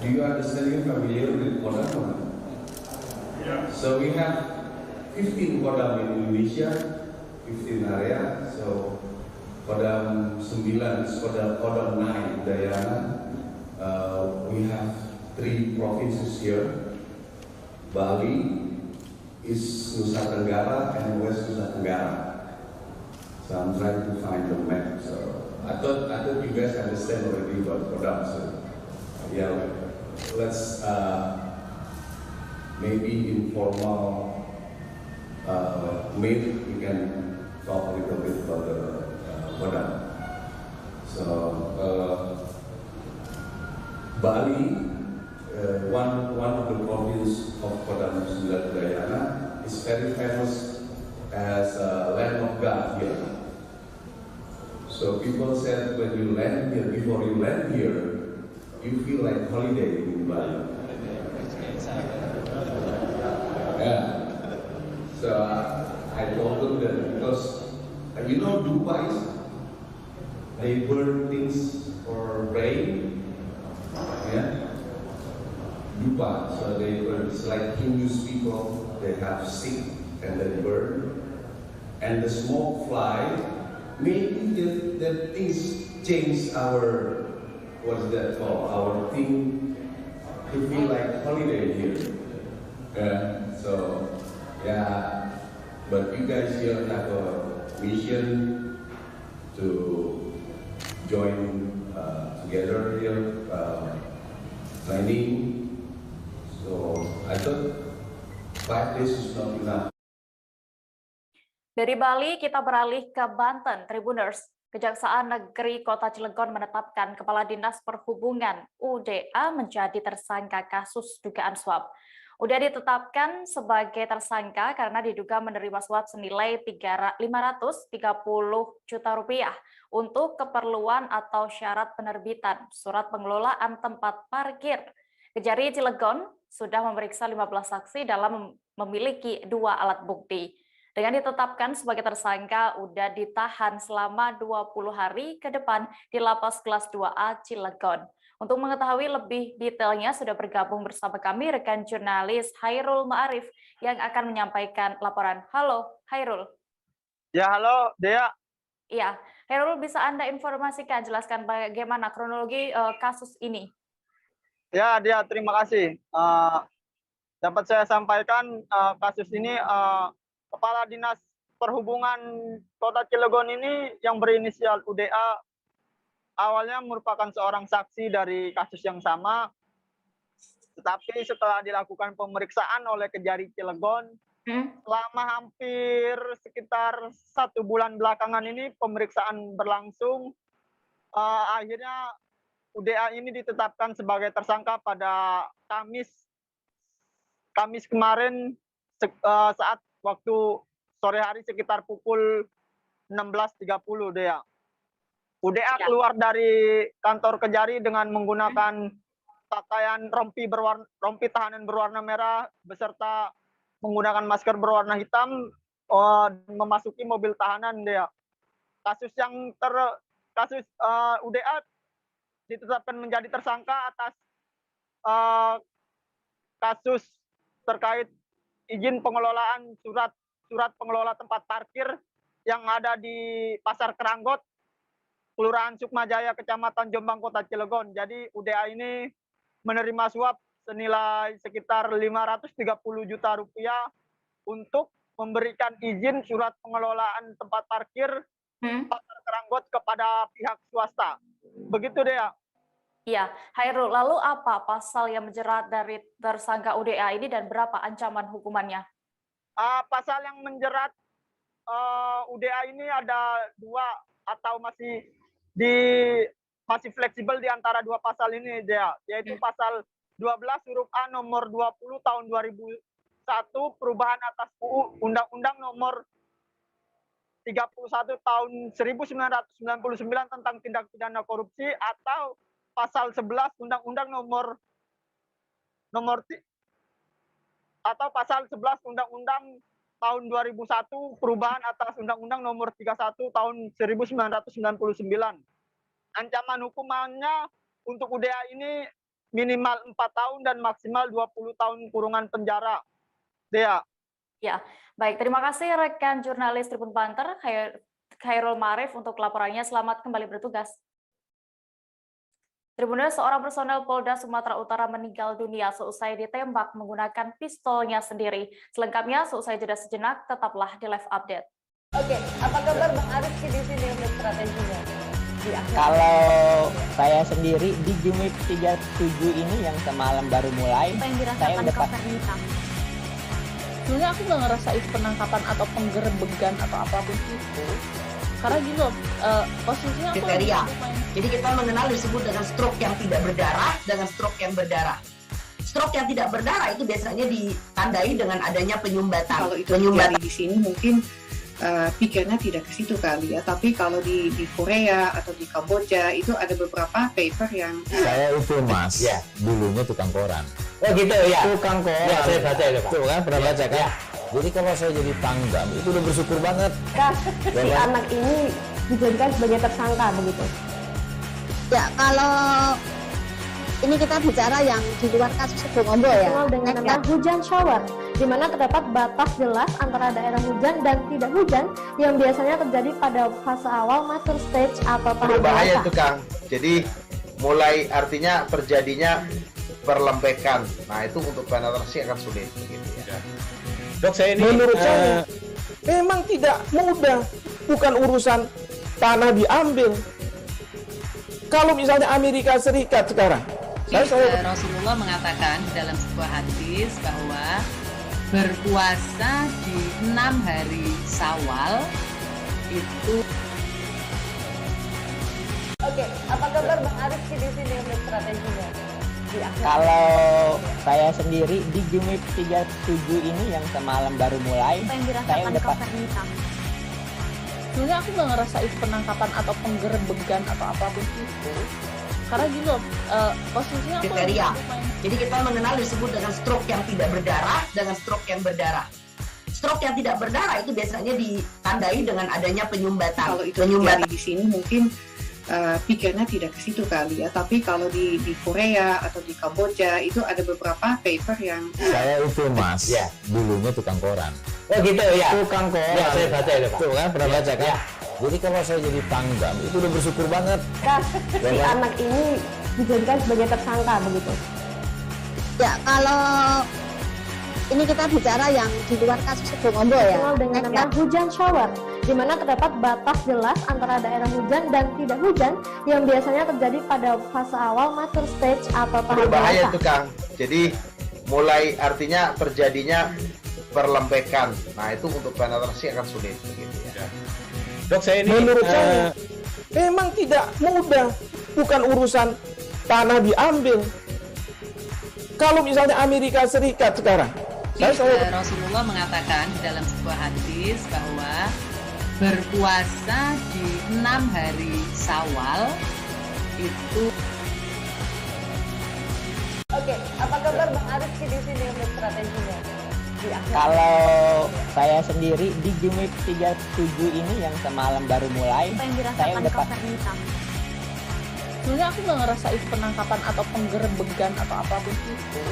Do you understand, you familiar with Kodam? Yeah. So we have 15 Kodam in Indonesia, 15 area. So Kodam 9, Kodam 9 Udayana. We have 3 provinces here. Bali, East Nusa Tenggara, and West Nusa Tenggara. So I'm trying to find the map. So I thought you guys understand already about Kodam. So yeah, let's maybe informal meet. We can talk a little bit about the Kodam. So. Bali, one of the provinces of Kodam 9 Udayana, is very famous as a land of God here. So people said when you land here, before you land here, you feel like holiday in Bali. Yeah. So I told them that because you know Dubai, they burn things for rain. Yeah, Dupa. So they burn. It's like Hindus people. They have stick and then burn, and the smoke fly. Maybe the things change our what's that called? Our thing to feel like holiday here. Yeah. So yeah, but you guys here have a mission to join together here. Training, so I thought 5 days is not enough. Dari Bali kita beralih ke Banten, Tribuners. Kejaksaan Negeri Kota Cilegon menetapkan Kepala Dinas Perhubungan UDA menjadi tersangka kasus dugaan suap. Udah ditetapkan sebagai tersangka karena diduga menerima suap senilai 530 juta rupiah untuk keperluan atau syarat penerbitan surat pengelolaan tempat parkir. Kejari Cilegon sudah memeriksa 15 saksi dalam memiliki 2 alat bukti. Dengan ditetapkan sebagai tersangka, udah ditahan selama 20 hari ke depan di Lapas Kelas 2A Cilegon. Untuk mengetahui lebih detailnya sudah bergabung bersama kami rekan jurnalis Hairul Ma'arif yang akan menyampaikan laporan. Halo Hairul. Ya, halo Dea. Iya, Hairul, bisa Anda informasikan, jelaskan bagaimana kronologi kasus ini? Ya, Dia, terima kasih. Dapat saya sampaikan kasus ini, Kepala Dinas Perhubungan Kota Cilegon ini yang berinisial UDA awalnya merupakan seorang saksi dari kasus yang sama, tetapi setelah dilakukan pemeriksaan oleh Kejari Cilegon, selama hampir sekitar 1 bulan belakangan ini pemeriksaan berlangsung, akhirnya UDA ini ditetapkan sebagai tersangka pada Kamis kemarin saat waktu sore hari sekitar pukul 16.30, Dea. UDA keluar dari kantor Kejari dengan menggunakan pakaian rompi tahanan berwarna merah beserta menggunakan masker berwarna hitam, memasuki mobil tahanan, Dea. Kasus UDA ditetapkan menjadi tersangka atas kasus terkait izin pengelolaan surat pengelola tempat parkir yang ada di Pasar Keranggot, Kelurahan Sukmajaya, Kecamatan Jombang, Kota Cilegon. Jadi UDA ini menerima suap senilai sekitar 530 juta rupiah untuk memberikan izin surat pengelolaan tempat parkir Pasar Keranggot kepada pihak swasta. Begitu, Dea. Iya, Hairul, lalu apa pasal yang menjerat dari tersangka UDA ini dan berapa ancaman hukumannya? Pasal yang menjerat UDA ini ada 2 atau masih fleksibel di antara 2 pasal ini, Dea, yaitu pasal 12 huruf A nomor 20 tahun 2001 perubahan atas UU Undang-Undang nomor 31 tahun 1999 tentang tindak pidana korupsi, atau pasal 11 Undang-Undang atau pasal 11 Undang-Undang tahun 2001 perubahan atas Undang-Undang nomor 31 tahun 1999. Ancaman hukumannya untuk UDA ini minimal 4 tahun dan maksimal 20 tahun kurungan penjara. Dea. Ya, baik. Terima kasih rekan jurnalis Tribun Banter, Khairul Marif, untuk laporannya. Selamat kembali bertugas. Tribuners, seorang personel Polda Sumatera Utara meninggal dunia seusai ditembak menggunakan pistolnya sendiri. Selengkapnya seusai jeda sejenak, tetaplah di Live Update. Oke, apa kabar Bang Arif di sini untuk strateginya? Kalau saya sendiri di Jumip 37 ini yang semalam baru mulai, Apa yang saya dirasakan udah Kak Fernita? Sebenarnya aku nggak ngerasain penangkapan atau penggerebegan atau apapun itu. Karena gini loh, posisinya aku kriteria. Jadi kita mengenal disebut dengan stroke yang tidak berdarah dengan stroke yang berdarah. Stroke yang tidak berdarah itu biasanya ditandai dengan adanya penyumbatan. Kalau itu terjadi di sini mungkin pikirnya tidak ke situ kali ya. Tapi kalau di Korea atau di Kamboja itu ada beberapa paper yang Saya itu Mas, dulunya tukang koran. Oh gitu ya? Tukang koran. Ya, saya baca itu Pak. Tuh kan, pernah baca kan? Jadi kalau saya jadi tanggam, itu udah bersyukur banget. Si anak ini dijadikan sebagai tersangka begitu. Ya, kalau ini kita bicara yang di luar kasus Sebongombo ya. Dikenal dengan nama hujan shower, di mana terdapat batas jelas antara daerah hujan dan tidak hujan yang biasanya terjadi pada fase awal mature stage atau tahap berbahaya dewasa. itu Kang. Jadi mulai artinya terjadinya perlembekan. Nah itu untuk penetrasi akan sulit begitu ya. Dok, saya ini menurut saya memang tidak mudah, bukan urusan tanah diambil. Kalau misalnya Amerika Serikat sekarang, Rasulullah mengatakan dalam sebuah hadis bahwa berpuasa di 6 hari Syawal itu. Oke, apa kabar Bang Arif di sini untuk strateginya? Kalau saya sendiri di Jumip 37 ini yang semalam baru mulai, Apa yang saya dirasakan udah Kak Fernita? Sebenarnya aku nggak ngerasain penangkapan atau penggerebegan atau apapun itu. Karena gini loh, posisinya aku kriteria. Jadi kita mengenal disebut dengan stroke yang tidak berdarah dengan stroke yang berdarah. Stroke yang tidak berdarah itu biasanya ditandai dengan adanya penyumbatan. Kalau itu terjadi di sini mungkin pikirnya tidak ke situ kali ya. Tapi kalau di Korea atau di Kamboja itu ada beberapa paper yang Saya itu Mas, dulunya tukang koran. Oh gitu ya? Tukang koran. Ya, saya baca itu Pak. Tuh kan, pernah baca kan? Jadi kalau saya jadi Pangdam itu udah bersyukur banget. Si anak ini dijadikan sebagai tersangka begitu. Ya, kalau ini kita bicara yang di luar kasus Kebongondo ya. Dikenal dengan nama hujan shower, di mana terdapat batas jelas antara daerah hujan dan tidak hujan yang biasanya terjadi pada fase awal mature stage atau tahap Berbahaya dewasa. itu Kang. Jadi mulai artinya terjadinya perlembekan. Nah itu untuk penetrasi akan sulit. Begitu ya. Dok, saya ini menurut saya memang tidak mudah, bukan urusan tanah diambil. Kalau misalnya Amerika Serikat sekarang, Rasulullah mengatakan di dalam sebuah hadis bahwa berpuasa di 6 hari Syawal itu. Oke, apa kabar Bang Arif di sini untuk strateginya? Kalau saya sendiri di Jumip 37 ini yang semalam baru mulai, Apa yang saya dirasakan udah Kak Fernita? Sebenarnya aku nggak ngerasain penangkapan atau penggerebegan atau apapun itu.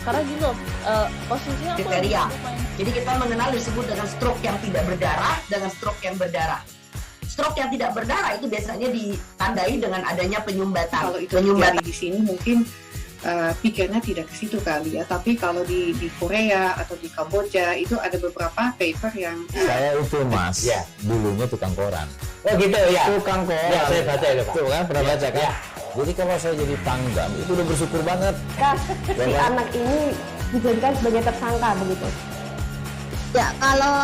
Karena gini loh, posisinya aku lagi Kriteria. main. Jadi kita mengenal disebut dengan stroke yang tidak berdarah dengan stroke yang berdarah. Stroke yang tidak berdarah itu biasanya ditandai dengan adanya penyumbatan. Kalau itu terjadi di sini mungkin pikirnya tidak ke situ kali ya. Tapi kalau di Korea atau di Kamboja itu ada beberapa paper yang Saya itu Mas, dulunya tukang koran. Oh gitu ya. Tukang koran. Ya, saya baca itu, Pak. Tuh kan, pernah baca kan? Jadi kalau saya jadi Pangdam itu udah bersyukur banget. Si anak ini dijadikan sebagai tersangka begitu. Ya, kalau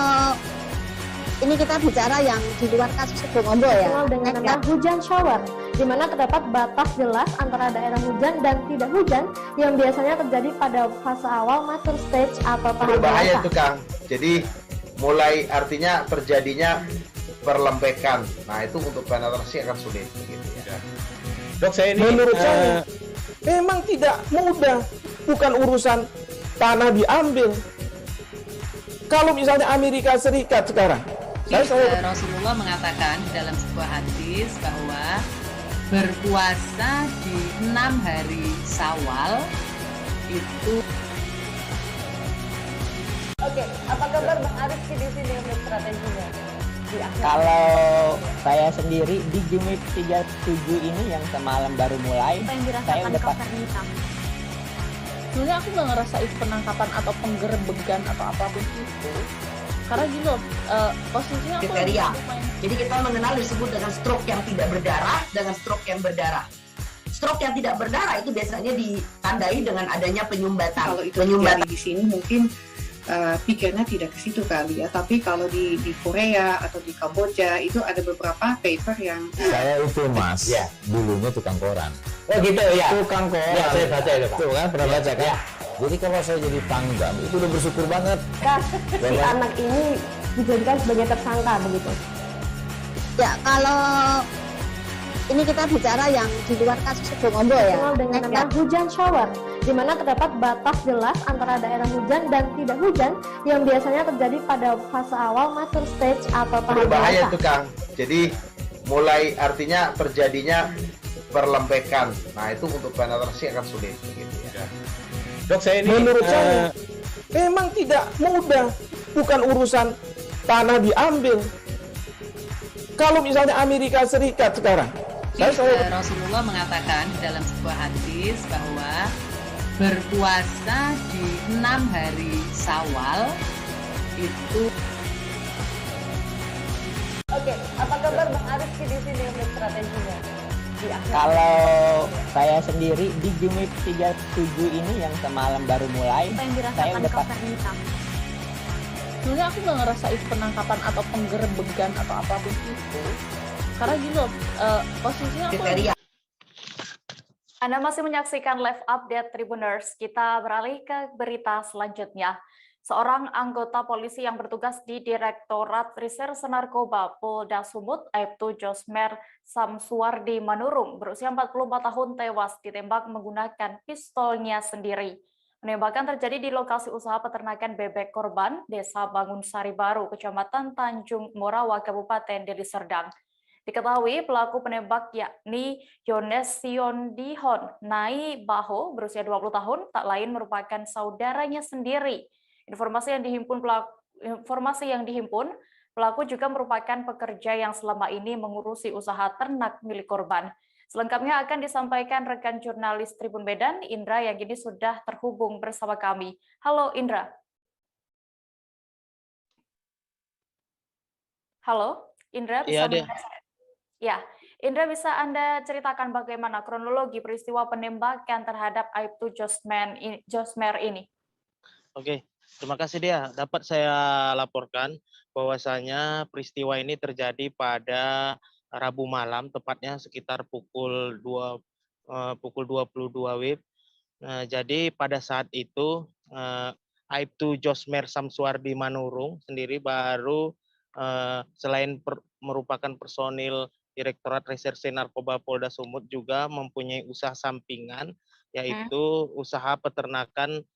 ini kita bicara yang di luar kasus Kebongondo ya. Dikenal dengan nama hujan shower, di mana terdapat batas jelas antara daerah hujan dan tidak hujan yang biasanya terjadi pada fase awal mature stage atau tahap Berbahaya dewasa. itu Kang. Jadi mulai artinya terjadinya perlembekan. Nah itu untuk penetrasi akan sulit. Begitu ya. Dok, saya ini menurut saya memang tidak mudah, bukan urusan tanah diambil. Kalau misalnya Amerika Serikat sekarang, Rasulullah mengatakan di dalam sebuah hadis bahwa berpuasa di 6 hari Syawal itu. Oke, apa kabar Bang Arif di sini untuk strateginya? Kalau saya sendiri di Jumip 37 ini yang semalam baru mulai, Apa yang saya dirasakan udah Kak Fernita? Sebenarnya aku nggak ngerasain penangkapan atau penggerebegan atau apapun itu. Karena gini loh, posisinya aku lagi Kriteria. main. Jadi kita mengenal disebut dengan stroke yang tidak berdarah dengan stroke yang berdarah. Stroke yang tidak berdarah itu biasanya ditandai dengan adanya penyumbatan. kalau itu terjadi di sini mungkin pikirnya tidak ke situ kali ya. Tapi kalau di Korea atau di Kamboja itu ada beberapa paper yang Saya itu Mas, dulunya tukang koran. Oh gitu ya. Tukang koran. Ya, saya baca itu, Pak. Tuh kan, pernah baca kan? Jadi kalau saya jadi Pangdam itu udah bersyukur banget. Si anak ini dijadikan sebagai tersangka begitu. Ya, kalau ini kita bicara yang di luar kasus Kebongondo ya. Dikenal dengan nama hujan shower, di mana terdapat batas jelas antara daerah hujan dan tidak hujan yang biasanya terjadi pada fase awal mature stage atau tahap Berbahaya dewasa. itu Kang. Jadi mulai artinya terjadinya perlembekan. Nah itu untuk penetrasi akan sulit. Begitu ya. Dok, saya ini menurut saya memang tidak mudah, bukan urusan tanah diambil. Kalau misalnya Amerika Serikat sekarang, Rasulullah mengatakan di dalam sebuah hadis bahwa berpuasa di 6 hari Syawal itu. Oke, apa kabar Bang Arif di sini untuk strateginya? Kalau saya sendiri di Jumip 37 ini yang semalam baru mulai, Apa yang saya dirasakan udah Kak Fernita? Sebenarnya aku nggak ngerasain penangkapan atau penggerebegan atau apapun itu. Karena gini loh, posisinya aku lagi. Kriteria. Anda masih menyaksikan live update Tribuners. Kita beralih ke berita selanjutnya. Seorang anggota polisi yang bertugas di Direktorat Reserse Narkoba Polda Sumut, Aibtu Josmer Samsuardi Manurung, berusia 44 tahun tewas ditembak menggunakan pistolnya sendiri. Penembakan terjadi di lokasi usaha peternakan bebek korban, Desa Bangun Sari Baru, Kecamatan Tanjung Morawa, Kabupaten Deli Serdang. Diketahui pelaku penembak yakni Yones Siondihon Nai Baho, berusia 20 tahun, tak lain merupakan saudaranya sendiri. Informasi yang dihimpun, Pelaku juga merupakan pekerja yang selama ini mengurusi usaha ternak milik korban. Selengkapnya akan disampaikan rekan jurnalis Tribun Medan, Indra, yang kini sudah terhubung bersama kami. Halo Indra. Halo, Indra bisa mendengar saya? Ya, Indra, bisa Anda ceritakan bagaimana kronologi peristiwa penembakan terhadap Aibtu Josmer ini? Oke, terima kasih dia. Dapat saya laporkan bahwasanya peristiwa ini terjadi pada Rabu malam, tepatnya sekitar pukul 22 WIB. Jadi pada saat itu Aibtu Josmer Samsuardi Manurung sendiri baru selain merupakan personil Direktorat Reserse Narkoba Polda Sumut juga mempunyai usaha sampingan, yaitu usaha peternakan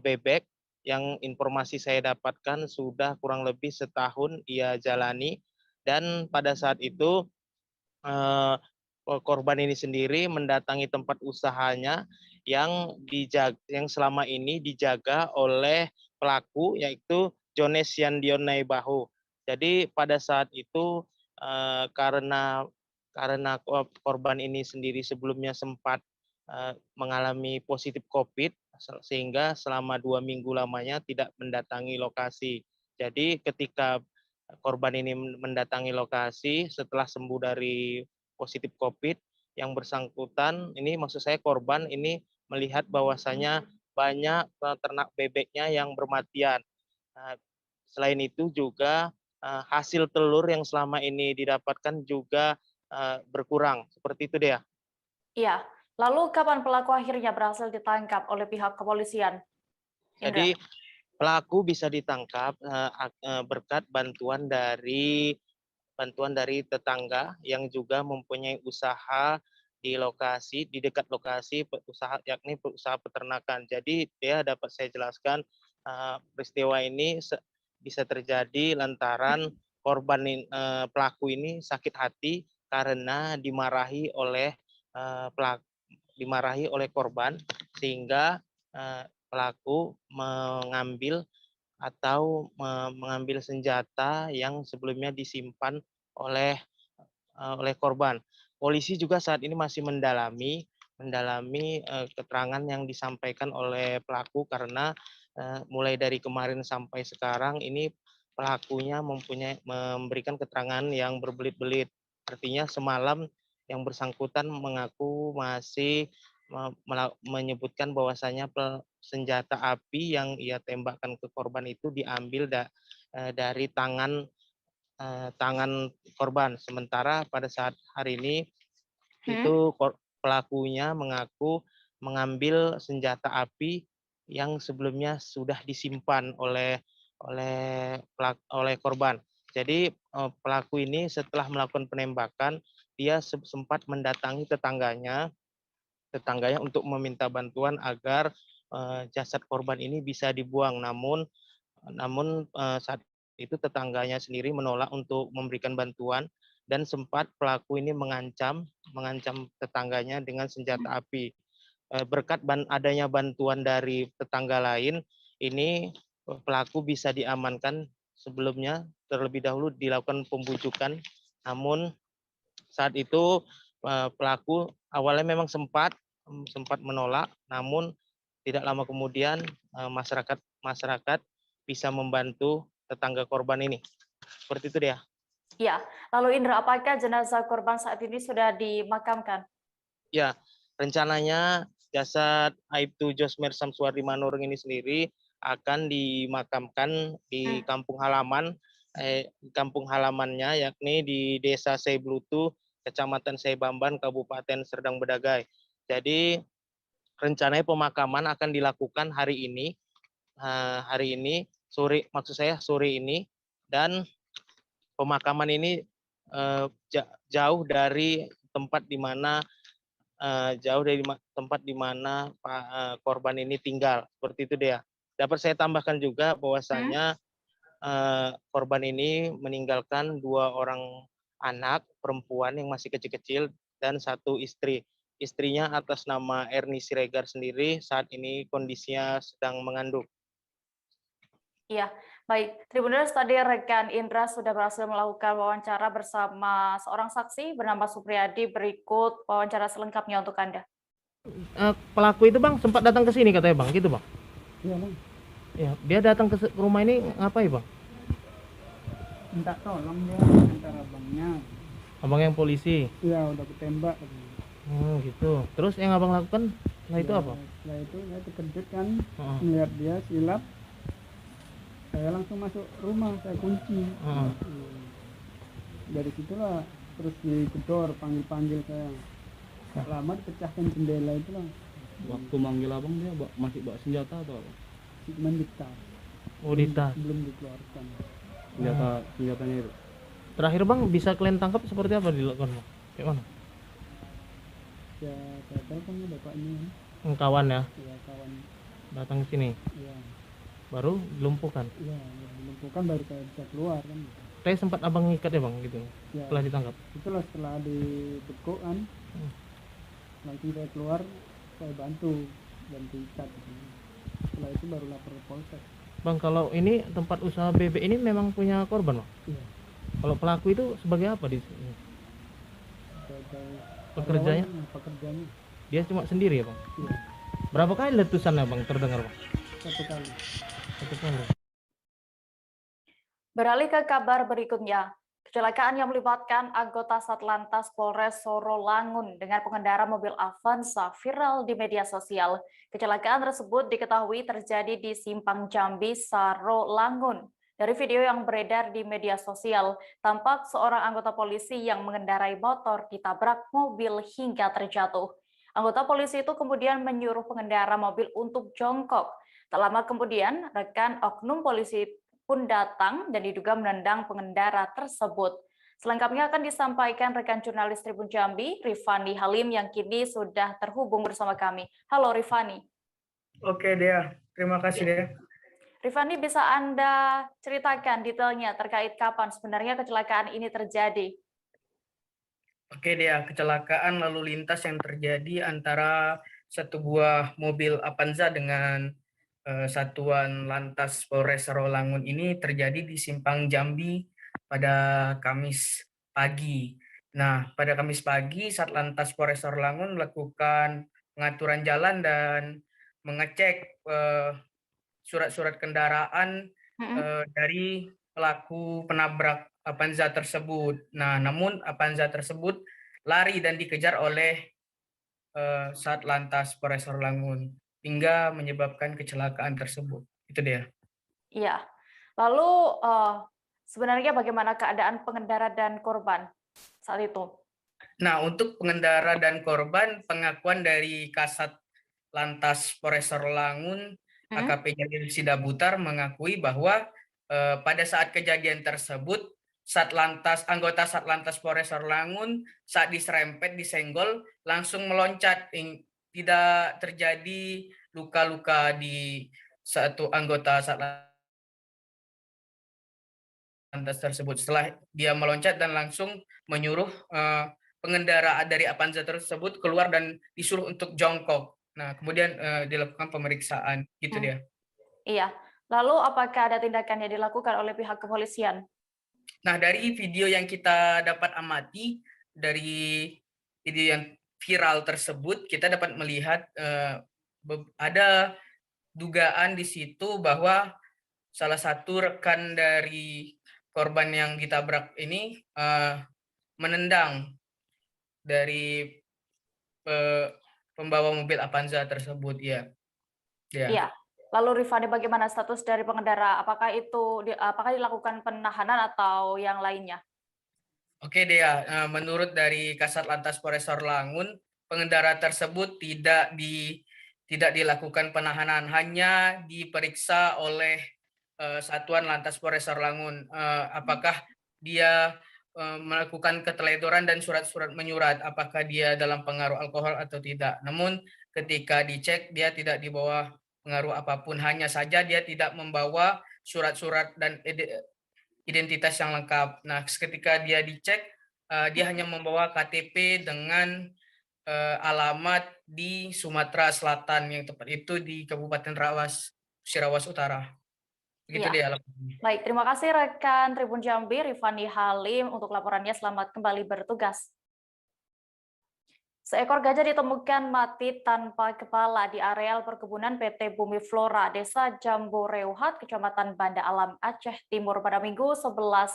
bebek yang informasi saya dapatkan sudah kurang lebih setahun ia jalani. Dan pada saat itu korban ini sendiri mendatangi tempat usahanya yang selama ini dijaga oleh pelaku, yaitu Jones Yandion Naibahu. Jadi pada saat itu karena korban ini sendiri sebelumnya sempat mengalami positif COVID, sehingga selama 2 minggu lamanya tidak mendatangi lokasi. Jadi ketika korban ini mendatangi lokasi setelah sembuh dari positif COVID, yang bersangkutan ini, maksud saya korban ini, melihat bahwasanya banyak ternak bebeknya yang bermatian. Selain itu juga hasil telur yang selama ini didapatkan juga berkurang. Seperti itu dia. Iya. Lalu kapan pelaku akhirnya berhasil ditangkap oleh pihak kepolisian? Jadi pelaku bisa ditangkap berkat bantuan dari tetangga yang juga mempunyai usaha di dekat lokasi usaha, yakni usaha peternakan. Jadi dia dapat saya jelaskan peristiwa ini bisa terjadi lantaran pelaku ini sakit hati karena dimarahi oleh korban, sehingga pelaku mengambil senjata yang sebelumnya disimpan oleh korban. Polisi juga saat ini masih mendalami keterangan yang disampaikan oleh pelaku, karena mulai dari kemarin sampai sekarang ini pelakunya memberikan keterangan yang berbelit-belit. Artinya semalam yang bersangkutan mengaku masih menyebutkan bahwasanya senjata api yang ia tembakkan ke korban itu diambil dari tangan korban. Sementara pada saat hari ini itu pelakunya mengaku mengambil senjata api yang sebelumnya sudah disimpan oleh korban. Jadi pelaku ini setelah melakukan penembakan, dia sempat mendatangi tetangganya untuk meminta bantuan agar jasad korban ini bisa dibuang. Namun saat itu tetangganya sendiri menolak untuk memberikan bantuan, dan sempat pelaku ini mengancam tetangganya dengan senjata api. Berkat adanya bantuan dari tetangga lain, ini pelaku bisa diamankan. Sebelumnya terlebih dahulu dilakukan pembujukan, namun saat itu pelaku awalnya memang sempat menolak, namun tidak lama kemudian masyarakat bisa membantu tetangga korban ini. Seperti itu dia. Ya, lalu Indra, apakah jenazah korban saat ini sudah dimakamkan? Ya, rencananya jasad Aibtu Josmer Samsuardi Manurung ini sendiri akan dimakamkan di kampung halamannya, yakni di Desa Seiblutu, Kecamatan Seibamban, Kabupaten Serdang Bedagai. Jadi rencananya pemakaman akan dilakukan hari ini sore ini, dan pemakaman ini jauh dari tempat di mana korban ini tinggal. Seperti itu dia. Dapat saya tambahkan juga bahwasanya korban ini meninggalkan 2 orang anak perempuan yang masih kecil-kecil dan 1 istri. Istrinya atas nama Erni Siregar sendiri saat ini kondisinya sedang mengandung. Iya, baik. Tribuners, tadi rekan Indra sudah berhasil melakukan wawancara bersama seorang saksi bernama Supriyadi. Berikut wawancara selengkapnya untuk Anda. Pelaku itu bang sempat datang ke sini katanya bang, gitu bang? Iya bang. Ya, dia datang ke rumah ini ngapain bang? Minta tolong dia antar abangnya. Abang yang polisi? Iya, udah ketembak. Gitu. Terus yang abang lakukan setelah itu apa? Setelah itu saya terkejut kan, melihat dia silap. Saya langsung masuk rumah, saya kunci. Dari situlah terus digedor, panggil-panggil saya. Gak lama dipecahkan jendela itu lah. Waktu manggil abang dia masih bawa senjata atau apa? Cuman di tas. Oh, di tas. Belum dikeluarkan. Senjatanya itu. Terakhir bang, bisa kalian tangkap seperti apa dilakukan bang? Kayak mana? Ya, saya telepon bapaknya. Kawan ya? Iya, kawan. Datang ke sini? Iya. Baru dilumpuhkan? Iya, dilumpuhkan baru saya bisa keluar kan. Tapi sempat abang ngikat ya bang gitu? Ya, setelah ditangkap? Itulah setelah dibekuk kan. Langsung saya keluar, saya bantu ikat. Setelah itu baru lapor ke polsek. Bang, kalau ini tempat usaha bebek ini memang punya korban bang? Iya. Kalau pelaku itu sebagai apa di sini? Pekerjanya? Pekerjanya. Dia cuma sendiri ya bang? Iya. Berapa kali letusannya bang terdengar bang? Satu kali. Satu kali. Beralih ke kabar berikutnya. Kecelakaan yang melibatkan anggota Satlantas Polres Sorolangun dengan pengendara mobil Avanza viral di media sosial. Kecelakaan tersebut diketahui terjadi di Simpang Jambi, Sorolangun. Dari video yang beredar di media sosial, tampak seorang anggota polisi yang mengendarai motor ditabrak mobil hingga terjatuh. Anggota polisi itu kemudian menyuruh pengendara mobil untuk jongkok. Tak lama kemudian, rekan oknum polisi pun datang dan diduga menendang pengendara tersebut. Selengkapnya akan disampaikan rekan jurnalis Tribun Jambi, Rifani Halim, yang kini sudah terhubung bersama kami. Halo Rifani. Oke Dea, terima kasih Dea. Rifani, bisa Anda ceritakan detailnya terkait kapan sebenarnya kecelakaan ini terjadi? Oke Dea, kecelakaan lalu lintas yang terjadi antara satu buah mobil Avanza dengan Satuan Lantas Polres Sorolangun ini terjadi di Simpang Jambi pada Kamis pagi. Nah, pada Kamis pagi, Satlantas Polres Sorolangun melakukan pengaturan jalan dan mengecek surat-surat kendaraan dari pelaku penabrak Avanza tersebut. Nah, namun Avanza tersebut lari dan dikejar oleh Satlantas Polres Sorolangun hingga menyebabkan kecelakaan tersebut. Itu dia. Iya. Lalu sebenarnya bagaimana keadaan pengendara dan korban saat itu? Nah, untuk pengendara dan korban, pengakuan dari Kasat Lantas Polres Sorolangun, AKP Jalil Sidabutar mengakui bahwa pada saat kejadian tersebut, anggota Satlantas Polres Sorolangun saat diserempet, disenggol, langsung meloncat. Tidak terjadi luka-luka di satu anggota Satlantas tersebut. Setelah dia meloncat dan langsung menyuruh pengendara dari Avanza tersebut keluar dan disuruh untuk jongkok. Nah, kemudian dilakukan pemeriksaan. Gitu dia. Iya. Lalu apakah ada tindakan yang dilakukan oleh pihak kepolisian? Nah, dari video yang kita dapat amati, dari video yang viral tersebut, kita dapat melihat ada dugaan di situ bahwa salah satu rekan dari korban yang ditabrak ini menendang dari pembawa mobil Avanza tersebut, ya. Iya. Lalu Rifani, bagaimana status dari pengendara? Apakah dilakukan penahanan atau yang lainnya? Oke Dea, menurut dari Kasat Lantas Polres Sorolangun, pengendara tersebut tidak dilakukan penahanan, hanya diperiksa oleh Satuan Lantas Polres Sorolangun. Apakah dia melakukan keteledoran dan surat-surat menyurat, apakah dia dalam pengaruh alkohol atau tidak. Namun ketika dicek, dia tidak dibawa pengaruh apapun, hanya saja dia tidak membawa surat-surat dan identitas yang lengkap. Nah, ketika dia dicek, dia hanya membawa KTP dengan alamat di Sumatera Selatan, yang tepat itu di Kabupaten Sirawas Utara. Begitu Iya. dia. Baik, terima kasih rekan Tribun Jambi, Rifani Halim untuk laporannya. Selamat kembali bertugas. Seekor gajah ditemukan mati tanpa kepala di areal perkebunan PT Bumi Flora, Desa Jamboreuhat, Kecamatan Banda Alam, Aceh Timur pada Minggu 11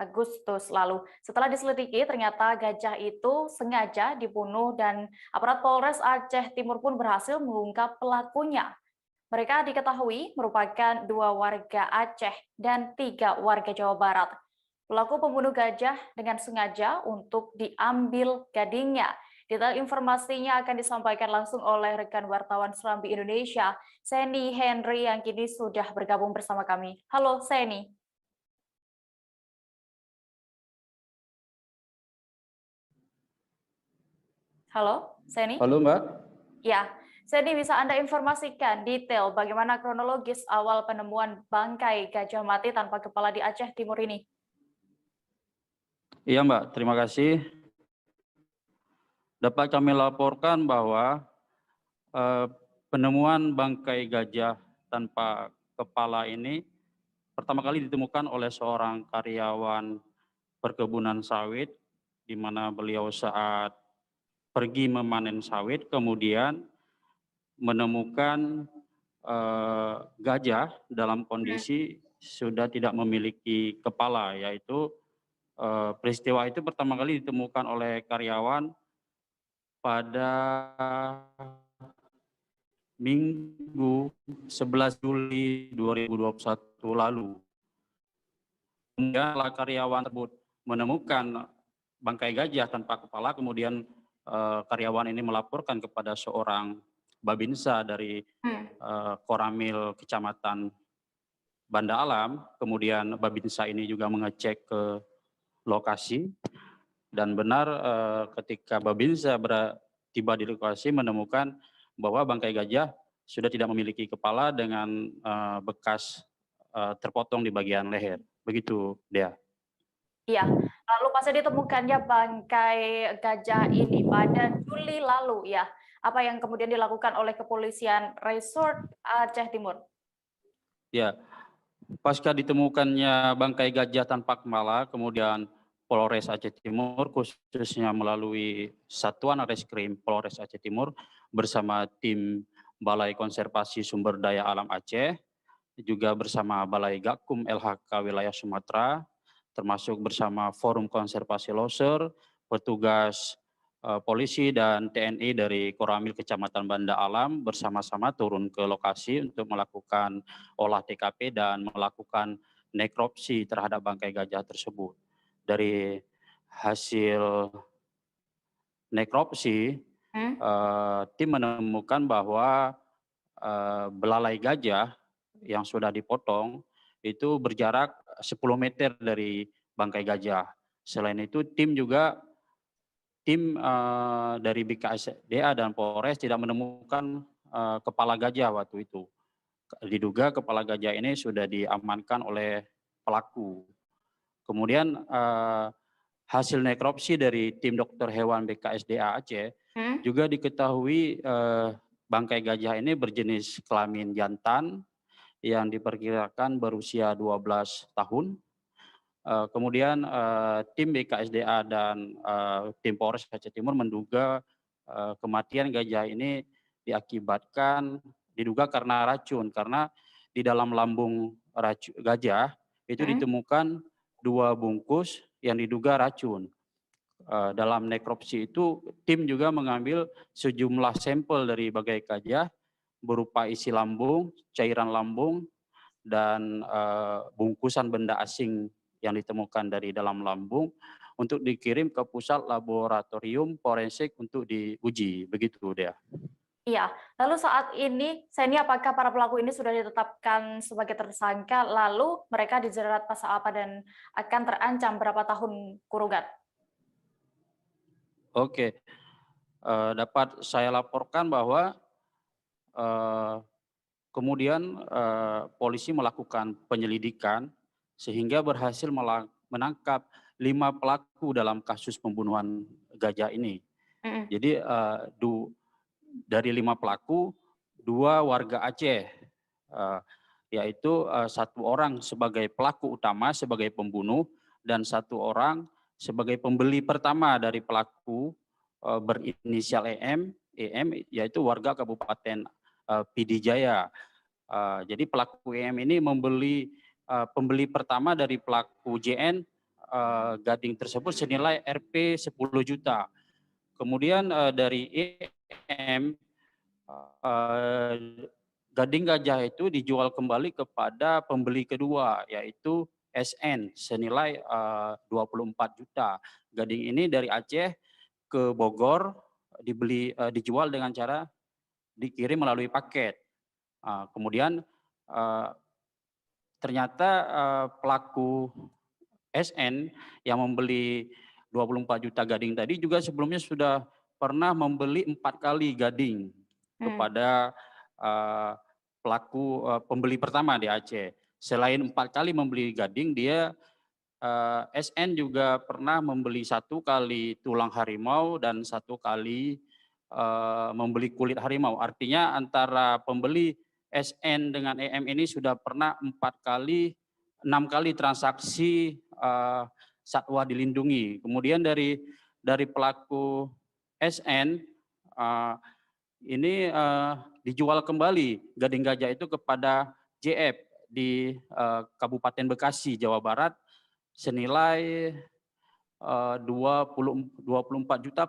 Agustus lalu. Setelah diselidiki, ternyata gajah itu sengaja dibunuh dan aparat Polres Aceh Timur pun berhasil mengungkap pelakunya. Mereka diketahui merupakan 2 warga Aceh dan 3 warga Jawa Barat. Pelaku pembunuh gajah dengan sengaja untuk diambil gadingnya. Detail informasinya akan disampaikan langsung oleh rekan wartawan Serambi Indonesia, Seni Henry, yang kini sudah bergabung bersama kami. Halo Seni. Halo Seni. Halo Mbak. Ya, Seni, bisa Anda informasikan detail bagaimana kronologis awal penemuan bangkai gajah mati tanpa kepala di Aceh Timur ini? Iya Mbak, terima kasih. Dapat kami laporkan bahwa penemuan bangkai gajah tanpa kepala ini pertama kali ditemukan oleh seorang karyawan perkebunan sawit, di mana beliau saat pergi memanen sawit kemudian menemukan gajah dalam kondisi sudah tidak memiliki kepala, yaitu peristiwa itu pertama kali ditemukan oleh karyawan pada Minggu 11 Juli 2021 lalu. Kemudian karyawan tersebut menemukan bangkai gajah tanpa kepala, kemudian karyawan ini melaporkan kepada seorang Babinsa dari Koramil Kecamatan Banda Alam. Kemudian Babinsa ini juga mengecek ke lokasi, dan benar ketika Babinsa tiba di lokasi menemukan bahwa bangkai gajah sudah tidak memiliki kepala dengan bekas terpotong di bagian leher. Begitu, Dea. Iya, lalu pasca ditemukannya bangkai gajah ini pada Juli lalu, ya, apa yang kemudian dilakukan oleh kepolisian Resort Aceh Timur? Ya, pasca ditemukannya bangkai gajah tanpa kepala, kemudian Polres Aceh Timur khususnya melalui Satuan Reskrim Polres Aceh Timur bersama tim Balai Konservasi Sumber Daya Alam Aceh, juga bersama Balai Gakum LHK Wilayah Sumatera, termasuk bersama Forum Konservasi Loser, petugas polisi dan TNI dari Koramil Kecamatan Banda Alam bersama-sama turun ke lokasi untuk melakukan olah TKP dan melakukan nekropsi terhadap bangkai gajah tersebut. Dari hasil nekropsi, tim menemukan bahwa belalai gajah yang sudah dipotong itu berjarak 10 meter dari bangkai gajah. Selain itu, tim dari BKSDA dan Polres tidak menemukan kepala gajah waktu itu. Diduga kepala gajah ini sudah diamankan oleh pelaku. Kemudian hasil nekropsi dari tim dokter hewan BKSDA Aceh juga diketahui bangkai gajah ini berjenis kelamin jantan yang diperkirakan berusia 12 tahun. Kemudian tim BKSDA dan tim Polres Aceh Timur menduga kematian gajah ini diduga karena racun, karena di dalam lambung gajah itu ditemukan 2 bungkus yang diduga racun. Dalam nekropsi itu tim juga mengambil sejumlah sampel dari bangkai gajah berupa isi lambung, cairan lambung, dan bungkusan benda asing yang ditemukan dari dalam lambung untuk dikirim ke pusat laboratorium forensik untuk diuji. Begitu, Dea. Iya, lalu saat ini, Seni, apakah para pelaku ini sudah ditetapkan sebagai tersangka, lalu mereka dijerat pasal apa dan akan terancam berapa tahun kurungan? Oke, dapat saya laporkan bahwa kemudian polisi melakukan penyelidikan sehingga berhasil menangkap 5 pelaku dalam kasus pembunuhan gajah ini. Jadi dari 5 pelaku, 2 warga Aceh. yaitu 1 orang sebagai pelaku utama, sebagai pembunuh, dan 1 orang sebagai pembeli pertama dari pelaku berinisial EM, yaitu warga Kabupaten Pidijaya. Jadi pelaku EM ini pembeli pertama dari pelaku JN Gading tersebut senilai Rp 10 juta. Kemudian dari EM, Gading gajah itu dijual kembali kepada pembeli kedua, yaitu SN senilai 24 juta. Gading ini dari Aceh ke Bogor dijual dengan cara dikirim melalui paket. Kemudian ternyata pelaku SN yang membeli 24 juta gading tadi juga sebelumnya sudah pernah membeli 4 kali gading kepada pelaku pembeli pertama di Aceh. Selain 4 kali membeli gading, dia SN juga pernah membeli 1 kali tulang harimau dan 1 kali membeli kulit harimau. Artinya antara pembeli SN dengan EM ini sudah pernah 6 kali transaksi satwa dilindungi. Kemudian dari pelaku SN ini dijual kembali gading gajah itu kepada JF di Kabupaten Bekasi, Jawa Barat senilai 24,5 juta.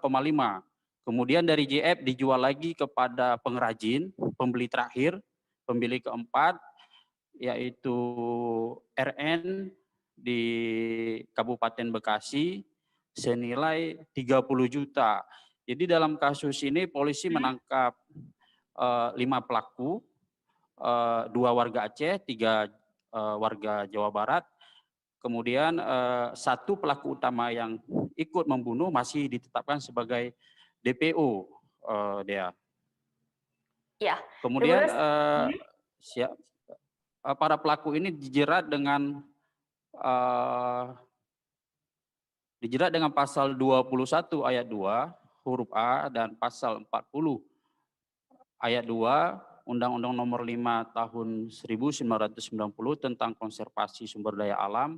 Kemudian dari JF dijual lagi kepada pengrajin, pembeli terakhir, pembeli keempat, yaitu RN di Kabupaten Bekasi senilai 30 juta. Jadi dalam kasus ini polisi menangkap 5 pelaku, 2 warga Aceh, 3 warga Jawa Barat. Kemudian 1 pelaku utama yang ikut membunuh masih ditetapkan sebagai DPO, Dea. Ya. Kemudian para pelaku ini dijerat dengan pasal 21 ayat 2 huruf A dan pasal 40 ayat 2 Undang-Undang Nomor 5 Tahun 1990 tentang konservasi sumber daya alam,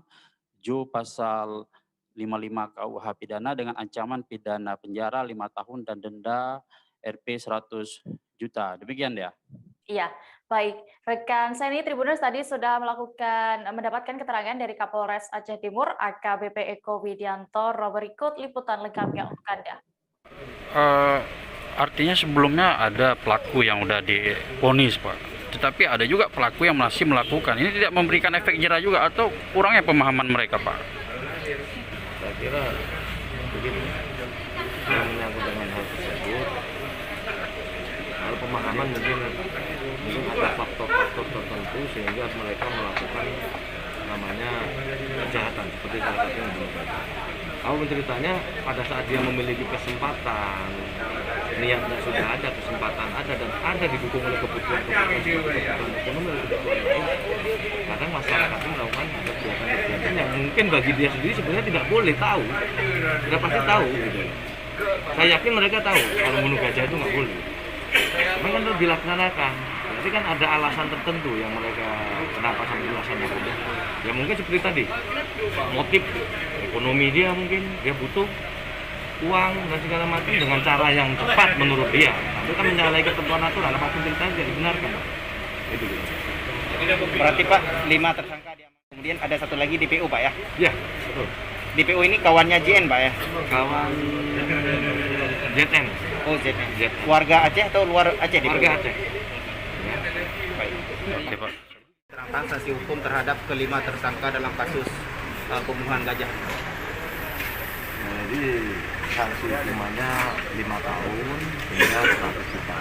Jo pasal 55 KUH pidana dengan ancaman pidana penjara 5 tahun dan denda Rp 100 juta. Demikian ya. Iya, baik. Rekan saya ini Tribuners tadi sudah mendapatkan keterangan dari Kapolres Aceh Timur, AKBP Eko Widianto. Berikut liputan lengkapnya untuk Anda. Artinya sebelumnya ada pelaku yang udah divonis, Pak. Tetapi ada juga pelaku yang masih melakukan. Ini tidak memberikan efek jera juga atau kurangnya pemahaman mereka, Pak? Saya kira begini, yang menyangkut dengan hal tersebut, kalau pemahaman mungkin ada faktor-faktor tertentu sehingga mereka melakukan namanya kejahatan seperti salah satu yang bunuh gajah. Kalau menceritanya pada saat dia memiliki kesempatan, niatnya sudah ada, kesempatan ada dan ada didukung oleh kebutuhan ekonomi, kadang masyarakat itu melakukan kegiatan-kegiatan yang mungkin bagi dia sendiri sebenarnya tidak boleh tahu, tidak pasti tahu gitu. Saya yakin mereka tahu kalau membunuh gajah itu nggak boleh, cuma kan itu dilaksanakan. Berarti kan ada alasan tertentu yang mereka kenapa sampai dilaksanakan. Ya mungkin seperti tadi, motif ekonomi dia mungkin, dia butuh uang dan segala macam dengan cara yang tepat menurut dia. Tapi kan menyalahi ketentuan aturan, apapun ceritanya tidak dibenarkan. Itu gitu. Berarti Pak, 5 tersangka diamankan. Kemudian ada 1 lagi DPO Pak ya? Iya, betul. DPO ini kawannya JN Pak ya? Kawan ZN. Oh ZN. Warga Aceh atau luar Aceh? Warga Aceh. Terangkan sanksi hukum terhadap ke-5 tersangka dalam kasus pembunuhan gajah. Jadi sanksi hukumannya 5 tahun hingga 100 juta.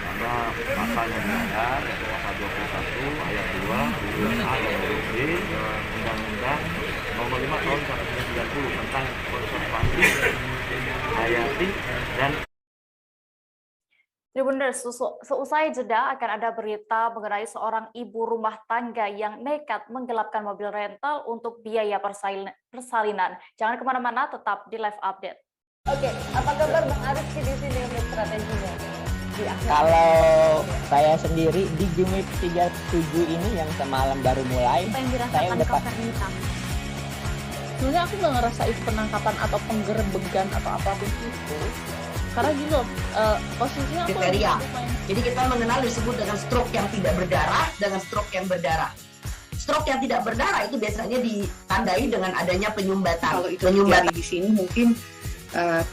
Karena pasal yang melanggar yaitu pasal 21 ayat 2 huruf A dan huruf B Undang-Undang Nomor 5 Tahun 1990 tentang konservasi hayati dan Tribuners, seusai jeda akan ada berita mengenai seorang ibu rumah tangga yang nekat menggelapkan mobil rental untuk biaya persalinan. Jangan kemana-mana, tetap di live update. Oke, apa kabar Bang Arif di sini untuk strateginya? Kalau saya sendiri di Jumip 37 ini yang semalam baru mulai, saya udah Sebenarnya aku nggak ngerasain penangkapan atau penggerebegan atau apapun itu. Karena gini loh, posisinya aku kriteria. Jadi kita mengenal disebut dengan stroke yang tidak berdarah dengan stroke yang berdarah. Stroke yang tidak berdarah itu biasanya ditandai dengan adanya penyumbatan. Kalau itu terjadi di sini mungkin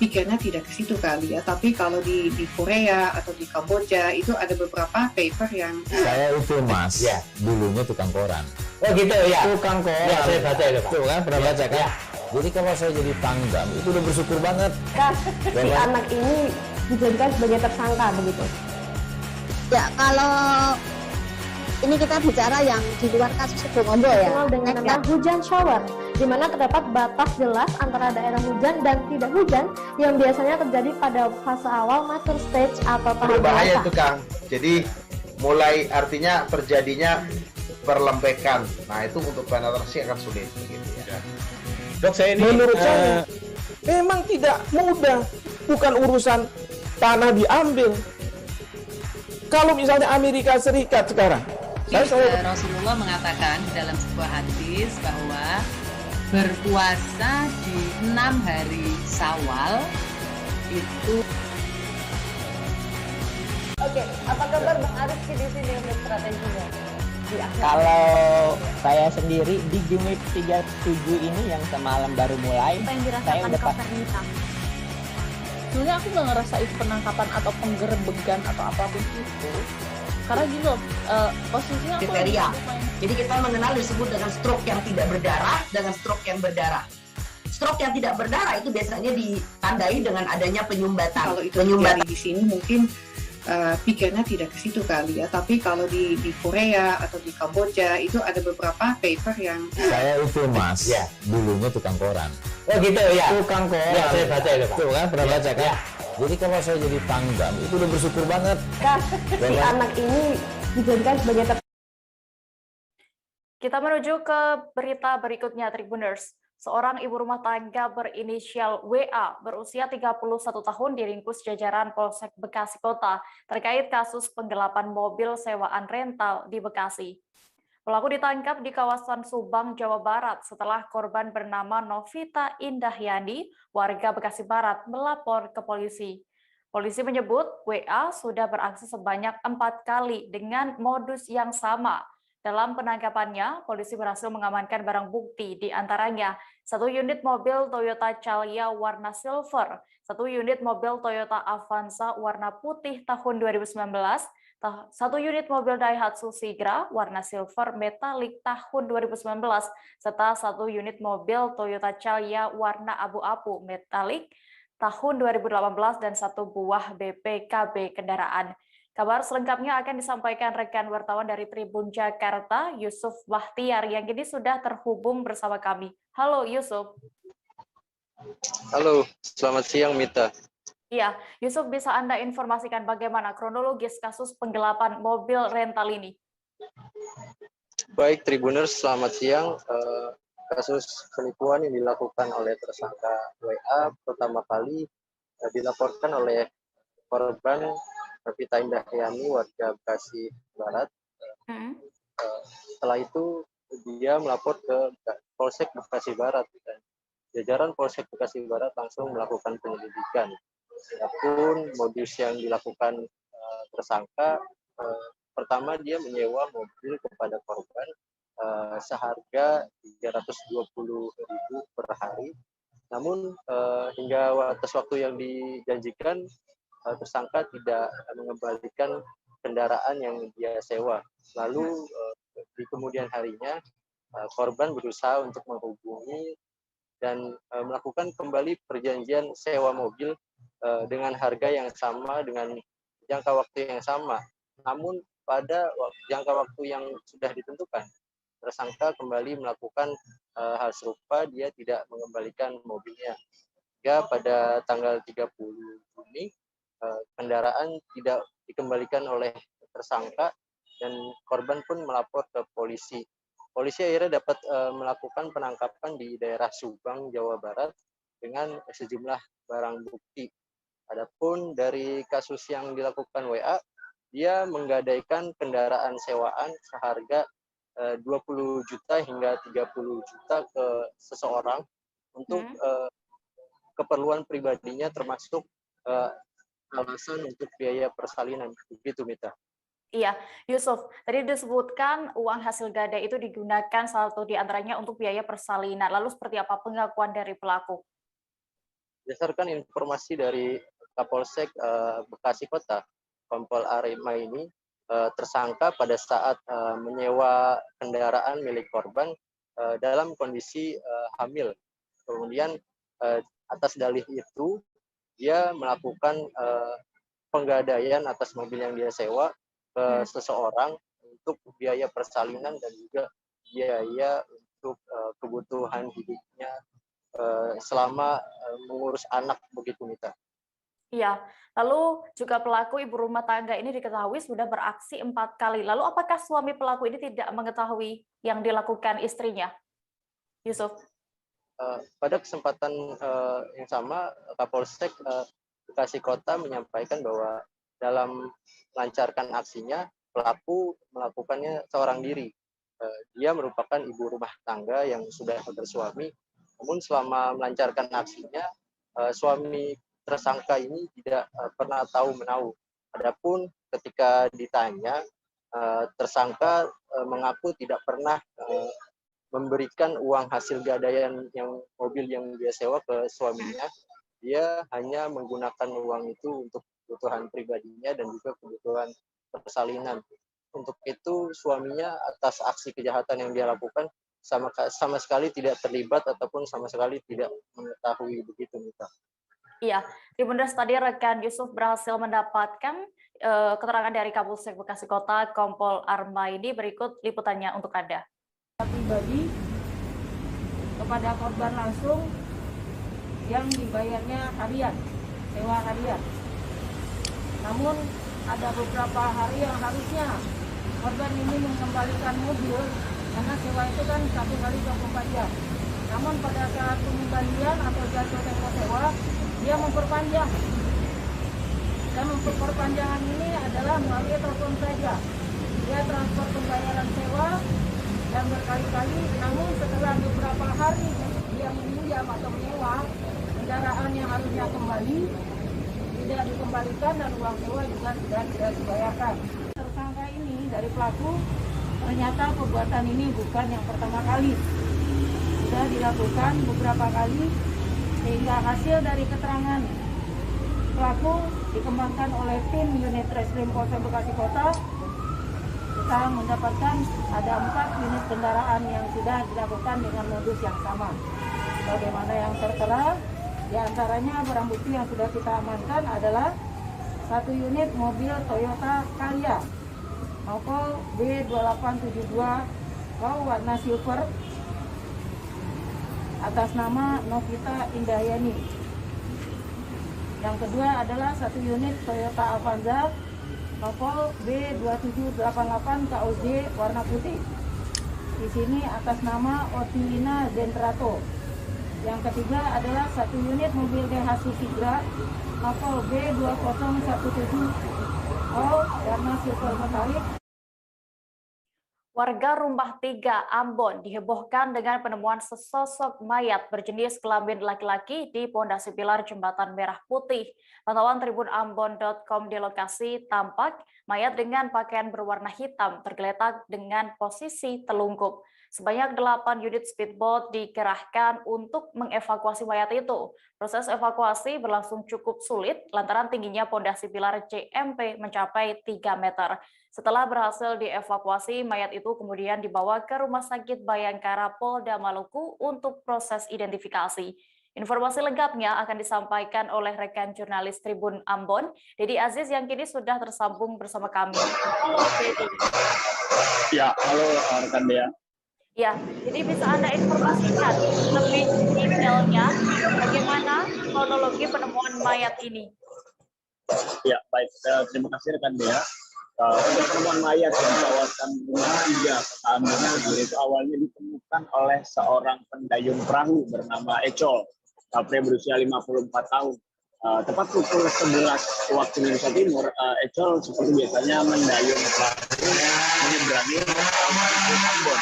pikirnya tidak ke situ kali ya. Tapi kalau di Korea atau di Kamboja itu ada beberapa paper yang Saya itu Mas, dulunya tukang koran. Oh gitu ya. Tukang koran. Ya, saya baca itu, Pak. Tuh kan, pernah baca kan? Jadi kalau saya jadi pangdam itu udah bersyukur banget. Si anak ini dijadikan sebagai tersangka begitu. Ya, kalau ini kita bicara yang di luar kasus Sebongondo ya. Dikenal dengan nama hujan shower, di mana terdapat batas jelas antara daerah hujan dan tidak hujan yang biasanya terjadi pada fase awal mature stage atau tahap Berbahaya dewasa. itu Kang. Jadi mulai artinya terjadinya perlembekan. Nah itu untuk penetrasi akan sulit. Begitu, ya. Dok, saya ini menurut saya memang tidak mudah, bukan urusan tanah diambil. Kalau misalnya Amerika Serikat sekarang, Rasulullah mengatakan dalam sebuah hadis bahwa berpuasa di 6 hari Syawal itu. Oke, apa kabar Bang Arif di sini untuk strateginya? Kalau saya sendiri di Jumip 37 ini yang semalam baru mulai, saya udah Sebenarnya aku nggak ngerasain penangkapan atau penggerebegan atau apapun itu. Karena gini loh, posisinya aku kriteria. Jadi kita mengenal disebut dengan stroke yang tidak berdarah dengan stroke yang berdarah. Stroke yang tidak berdarah itu biasanya ditandai dengan adanya penyumbatan. Kalau itu terjadi di sini mungkin pikirnya tidak ke situ kali ya. Tapi kalau di Korea atau di Kamboja itu ada beberapa paper yang Saya itu Mas, dulunya tukang koran. Oh gitu ya. Tukang koran. Ya, saya baca itu, Pak. Tuh kan, pernah baca kan? Jadi kalau saya jadi pangdam itu udah bersyukur banget. Si anak ini dijadikan sebagai Kita menuju ke berita berikutnya, Tribuners. Seorang ibu rumah tangga berinisial WA berusia 31 tahun diringkus jajaran Polsek Bekasi Kota terkait kasus penggelapan mobil sewaan rental di Bekasi. Pelaku ditangkap di kawasan Subang, Jawa Barat setelah korban bernama Novita Indahyani, warga Bekasi Barat, melapor ke polisi. Polisi menyebut WA sudah beraksi sebanyak 4 kali dengan modus yang sama. Dalam penangkapannya, polisi berhasil mengamankan barang bukti, di antaranya 1 unit mobil Toyota Calya warna silver, 1 unit mobil Toyota Avanza warna putih tahun 2019, 1 unit mobil Daihatsu Sigra warna silver metalik tahun 2019, serta 1 unit mobil Toyota Calya warna abu-abu metalik tahun 2018 dan 1 buah BPKB kendaraan. Kabar selengkapnya akan disampaikan rekan wartawan dari Tribun Jakarta, Yusuf Bahtiar, yang kini sudah terhubung bersama kami. Halo Yusuf. Halo, selamat siang Mita. Iya, Yusuf, bisa Anda informasikan bagaimana kronologis kasus penggelapan mobil rental ini? Baik, Tribuners, selamat siang. Kasus penipuan yang dilakukan oleh tersangka WA pertama kali dilaporkan oleh korban Novita Indahyani, warga Bekasi Barat. Setelah itu dia melapor ke Polsek Bekasi Barat. Jajaran Polsek Bekasi Barat langsung melakukan penyelidikan. Adapun modus yang dilakukan tersangka, pertama dia menyewa mobil kepada korban seharga 320.000 per hari. Namun hingga batas waktu yang dijanjikan, tersangka tidak mengembalikan kendaraan yang dia sewa. Lalu di kemudian harinya korban berusaha untuk menghubungi dan melakukan kembali perjanjian sewa mobil dengan harga yang sama, dengan jangka waktu yang sama. Namun pada jangka waktu yang sudah ditentukan, tersangka kembali melakukan hal serupa, dia tidak mengembalikan mobilnya. Hingga pada tanggal 30 Juni, kendaraan tidak dikembalikan oleh tersangka dan korban pun melapor ke polisi. Polisi akhirnya dapat melakukan penangkapan di daerah Subang, Jawa Barat dengan sejumlah barang bukti. Adapun dari kasus yang dilakukan WA, dia menggadaikan kendaraan sewaan seharga 20 juta hingga 30 juta ke seseorang untuk keperluan pribadinya, termasuk alasan untuk biaya persalinan. Begitu, Mita. Iya, Yusuf, tadi disebutkan uang hasil gadai itu digunakan salah satu di antaranya untuk biaya persalinan. Lalu seperti apa pengakuan dari pelaku? Berdasarkan informasi dari Kapolsek Bekasi Kota, Kompol Arema ini, tersangka pada saat menyewa kendaraan milik korban dalam kondisi hamil. Kemudian atas dalih itu, dia melakukan penggadaian atas mobil yang dia sewa ke seseorang untuk biaya persalinan dan juga biaya untuk kebutuhan hidupnya selama mengurus anak, begitu, Mita. Iya, lalu juga pelaku ibu rumah tangga ini diketahui sudah beraksi 4 kali. Lalu apakah suami pelaku ini tidak mengetahui yang dilakukan istrinya? Yusuf? Pada kesempatan yang sama, Kapolsek Bekasi Kota menyampaikan bahwa dalam melancarkan aksinya, pelaku melakukannya seorang diri. Dia merupakan ibu rumah tangga yang sudah bersuami, namun selama melancarkan aksinya, suami tersangka ini tidak pernah tahu menahu. Adapun ketika ditanya, tersangka mengaku tidak pernah memberikan uang hasil gadaian yang mobil yang dia sewa ke suaminya. Dia hanya menggunakan uang itu untuk kebutuhan pribadinya dan juga kebutuhan persalinan. Untuk itu suaminya atas aksi kejahatan yang dia lakukan sama sekali tidak terlibat ataupun sama sekali tidak mengetahui, begitu, Mita. Iya, Tribuners, tadi rekan Yusuf berhasil mendapatkan keterangan dari Kapolsek Bekasi Kota, Kompol Arema ini. Berikut liputannya untuk Anda. Pribadi kepada korban langsung yang dibayarnya harian, sewa harian. Namun ada beberapa hari yang harusnya korban ini mengembalikan mobil karena sewa itu kan 1 kali 24 jam. Namun pada saat pengembalian atau jatuh tempo sewa, dia memperpanjang. Dan memperpanjangan ini adalah melalui telepon saja. Dia transfer pembayaran sewa dan berkali-kali, namun setelah beberapa hari dia meminjam atau menyewa kendaraan yang harusnya kembali, tidak dikembalikan dan uang sewa juga tidak dibayarkan. Tersangka ini dari pelaku, ternyata perbuatan ini bukan yang pertama kali. Sudah dilakukan beberapa kali, sehingga hasil dari keterangan pelaku dikembangkan oleh tim unit Reskrim Polsek Bekasi Kota. Kita mendapatkan ada 4 unit kendaraan yang sudah dilakukan dengan modus yang sama. Bagaimana yang tertera, di antaranya barang bukti yang sudah kita amankan adalah 1 unit mobil Toyota Calya Opel B2872 warna silver atas nama Novita Indahyani. Yang kedua adalah 1 unit Toyota Avanza Opel B2788 KOJ warna putih. Di sini atas nama Otilina Zentrato. Yang ketiga adalah 1 unit mobil Daihatsu Sigra Opel B2017 warna silver metalik. Warga Rumah 3 Ambon dihebohkan dengan penemuan sesosok mayat berjenis kelamin laki-laki di pondasi pilar Jembatan Merah Putih. Pantauan tribunambon.com di lokasi tampak mayat dengan pakaian berwarna hitam tergeletak dengan posisi telungkup. Sebanyak 8 unit speedboat dikerahkan untuk mengevakuasi mayat itu. Proses evakuasi berlangsung cukup sulit lantaran tingginya pondasi pilar JMP mencapai 3 meter. Setelah berhasil dievakuasi, mayat itu kemudian dibawa ke Rumah Sakit Bayangkara Polda Maluku untuk proses identifikasi. Informasi lengkapnya akan disampaikan oleh rekan jurnalis Tribun Ambon, Dedi Aziz, yang kini sudah tersambung bersama kami. Ya, halo rekan Dea. Ya, jadi bisa Anda informasikan lebih detailnya bagaimana kronologi penemuan mayat ini? Ya, baik. Terima kasih rekan Dea. Untuk penemuan mayat di kawasan Rumah 3 Kota Ambon itu awalnya ditemukan oleh seorang pendayung perahu bernama Ecol, pria berusia 54 tahun. tepat pukul 11 waktu Indonesia Timur, Ecol seperti biasanya mendayung pelaku menyeberangi Ambon.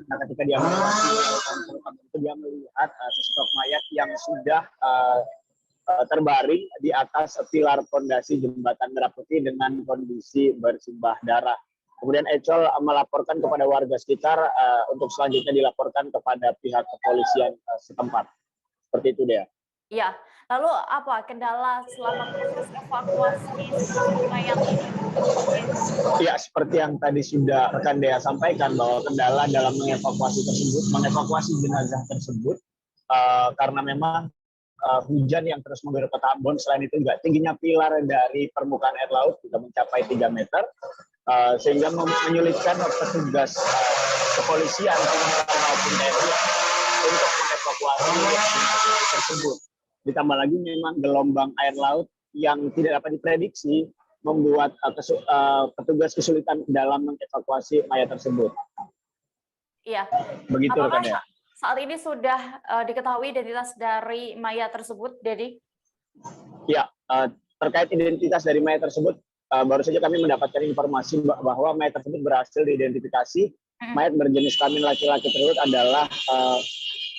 Nah, ketika dia melewati itu dia melihat sesosok mayat yang sudah terbaring di atas pilar fondasi jembatan Merah Putih dengan kondisi bersimbah darah. Kemudian Ecol melaporkan kepada warga sekitar untuk selanjutnya dilaporkan kepada pihak kepolisian setempat. Seperti itu, Dea. Ya, lalu apa kendala selama proses evakuasi mayat ini? Ya, seperti yang tadi sudah rekan Dea sampaikan bahwa kendala dalam mengevakuasi jenazah tersebut karena memang hujan yang terus mengguyur kota Ambon. Selain itu juga tingginya pilar dari permukaan air laut juga mencapai 3 meter. Sehingga menyulitkan petugas kepolisian maupun TNI untuk mengevakuasi tersebut. Ditambah lagi memang gelombang air laut yang tidak dapat diprediksi membuat petugas kesulitan dalam mengevakuasi mayat tersebut. Iya. Begitu rekan ya. Saat ini sudah diketahui identitas dari mayat tersebut, Dedi? Ya, terkait identitas dari mayat tersebut, baru saja kami mendapatkan informasi bahwa mayat tersebut berhasil diidentifikasi. Mayat berjenis kelamin laki-laki tersebut adalah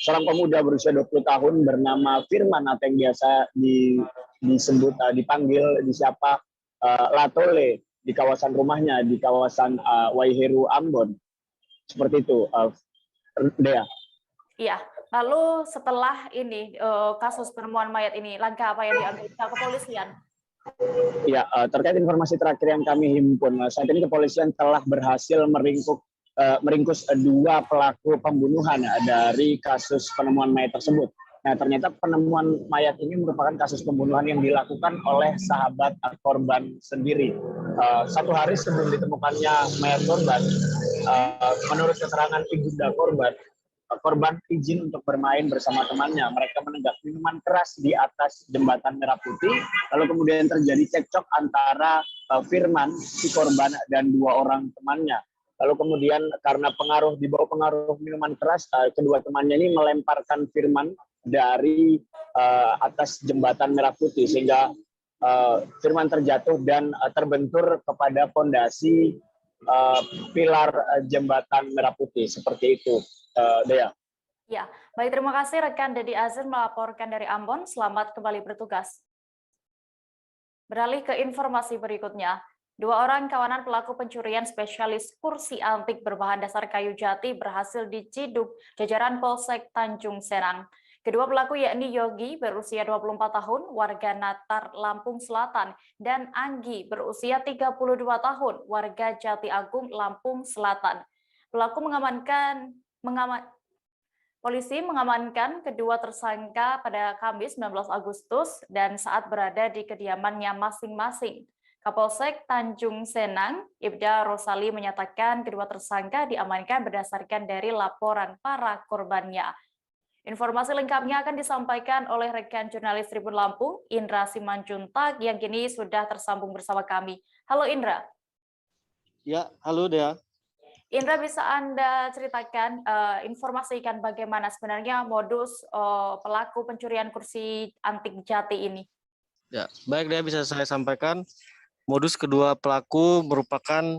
seorang pemuda berusia 20 tahun bernama Firman atau yang biasa dipanggil disapa Latole di kawasan rumahnya di kawasan Waiheru Ambon. Seperti itu, Dea. Iya. Lalu setelah ini kasus penemuan mayat ini, langkah apa yang diambil pihak kepolisian? Ya, terkait informasi terakhir yang kami himpun, saat ini kepolisian telah berhasil meringkus 2 pelaku pembunuhan dari kasus penemuan mayat tersebut. Nah, ternyata penemuan mayat ini merupakan kasus pembunuhan yang dilakukan oleh sahabat korban sendiri. 1 hari sebelum ditemukannya mayat korban, menurut keterangan ibunda korban izin untuk bermain bersama temannya. Mereka menenggak minuman keras di atas jembatan Merah Putih, lalu kemudian terjadi cekcok antara Firman, si korban, dan 2 orang temannya. Lalu kemudian karena di bawah pengaruh minuman keras, kedua temannya ini melemparkan Firman dari atas jembatan Merah Putih, sehingga Firman terjatuh dan terbentur kepada fondasi pilar jembatan Merah Putih. Seperti itu. Dea. Ya, baik, terima kasih rekan Dedi Azin melaporkan dari Ambon. Selamat kembali bertugas. Beralih ke informasi berikutnya. 2 orang kawanan pelaku pencurian spesialis kursi antik berbahan dasar kayu jati berhasil diciduk jajaran Polsek Tanjung Serang. Kedua pelaku yakni Yogi berusia 24 tahun, warga Natar, Lampung Selatan, dan Anggi berusia 32 tahun, warga Jati Agung, Lampung Selatan. Polisi mengamankan kedua tersangka pada Kamis 19 Agustus dan saat berada di kediamannya masing-masing. Kapolsek Tanjung Senang, Ibda Rosali menyatakan kedua tersangka diamankan berdasarkan dari laporan para korbannya. Informasi lengkapnya akan disampaikan oleh rekan jurnalis Tribun Lampung, Indra Simanjuntak, yang kini sudah tersambung bersama kami. Halo Indra. Ya, halo Dea. Indra, bisa Anda ceritakan, informasikan bagaimana sebenarnya modus pelaku pencurian kursi antik jati ini? Ya, baik Dea, bisa saya sampaikan. Modus kedua pelaku merupakan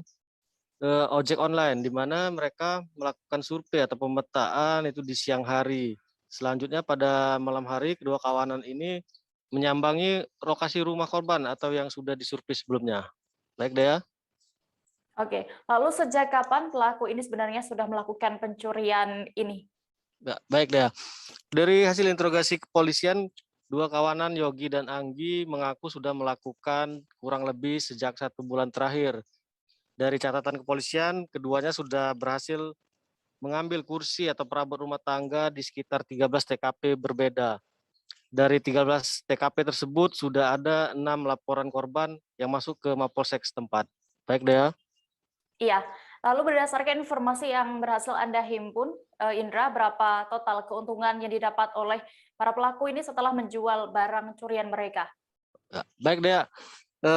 ojek online, di mana mereka melakukan survei atau pemetaan itu di siang hari. Selanjutnya pada malam hari, kedua kawanan ini menyambangi lokasi rumah korban atau yang sudah disurvei sebelumnya. Baik Dea. Oke, lalu sejak kapan pelaku ini sebenarnya sudah melakukan pencurian ini? Ya, baik Dea. Dari hasil interogasi kepolisian, 2 kawanan Yogi dan Anggi mengaku sudah melakukan kurang lebih sejak 1 bulan terakhir. Dari catatan kepolisian, keduanya sudah berhasil mengambil kursi atau perabot rumah tangga di sekitar 13 TKP berbeda. Dari 13 TKP tersebut sudah ada 6 laporan korban yang masuk ke Mapolsek setempat. Baik Dea. Iya, lalu berdasarkan informasi yang berhasil Anda himpun, Indra, berapa total keuntungan yang didapat oleh para pelaku ini setelah menjual barang curian mereka? Ya, baik Dea,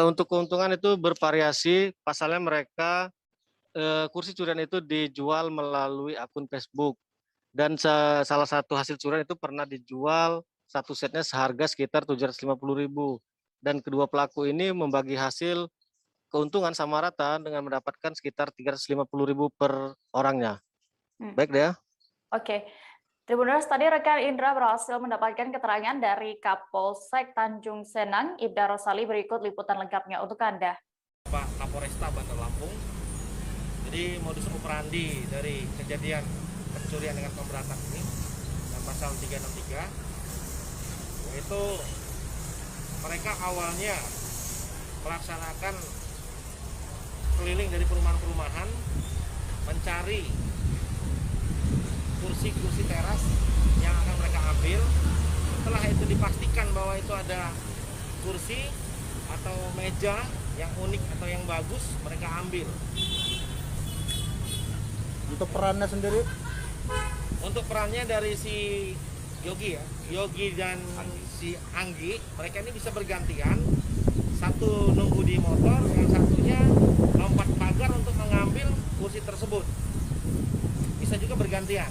untuk keuntungan itu bervariasi, pasalnya mereka kursi curian itu dijual melalui akun Facebook, dan salah satu hasil curian itu pernah dijual satu setnya seharga sekitar 750.000. Dan kedua pelaku ini membagi hasil keuntungan sama rata dengan mendapatkan sekitar 350.000 per orangnya. Baik deh. Oke. Tribuners, tadi rekan Indra berhasil mendapatkan keterangan dari Kapolsek Tanjung Senang, Ibda Rosali. Berikut liputan lengkapnya untuk Anda. Pak Kapolresta Bandar Lampung. Jadi modus operandi dari kejadian pencurian dengan pemberatan ini dan pasal 363 yaitu mereka awalnya melaksanakan keliling dari perumahan-perumahan mencari kursi-kursi teras yang akan mereka ambil. Setelah itu dipastikan bahwa itu ada kursi atau meja yang unik atau yang bagus, mereka ambil. Untuk perannya sendiri? Untuk perannya dari si Yogi ya, Yogi dan si Anggi, mereka ini bisa bergantian. Satu nunggu di motor, yang satunya lompat pagar untuk mengambil kursi tersebut. Bisa juga bergantian.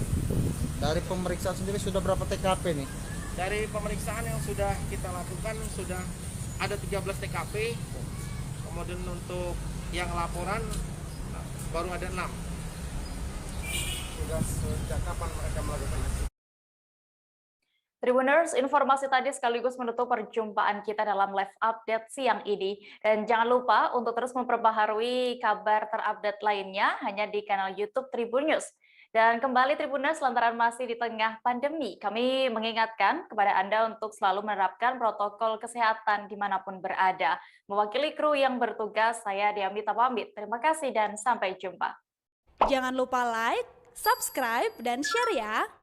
Dari pemeriksaan sendiri sudah berapa TKP nih? Dari pemeriksaan yang sudah kita lakukan sudah ada 13 TKP. Kemudian untuk yang laporan baru ada 6. Sudah sejak kapan mereka melakukan aksi? Tribuners, informasi tadi sekaligus menutup perjumpaan kita dalam live update siang ini. Dan jangan lupa untuk terus memperbaharui kabar terupdate lainnya hanya di kanal YouTube Tribun News. Dan kembali Tribuners, lantaran masih di tengah pandemi, kami mengingatkan kepada Anda untuk selalu menerapkan protokol kesehatan dimanapun berada. Mewakili kru yang bertugas, saya Diamita pamit. Terima kasih dan sampai jumpa. Jangan lupa like, subscribe, dan share ya!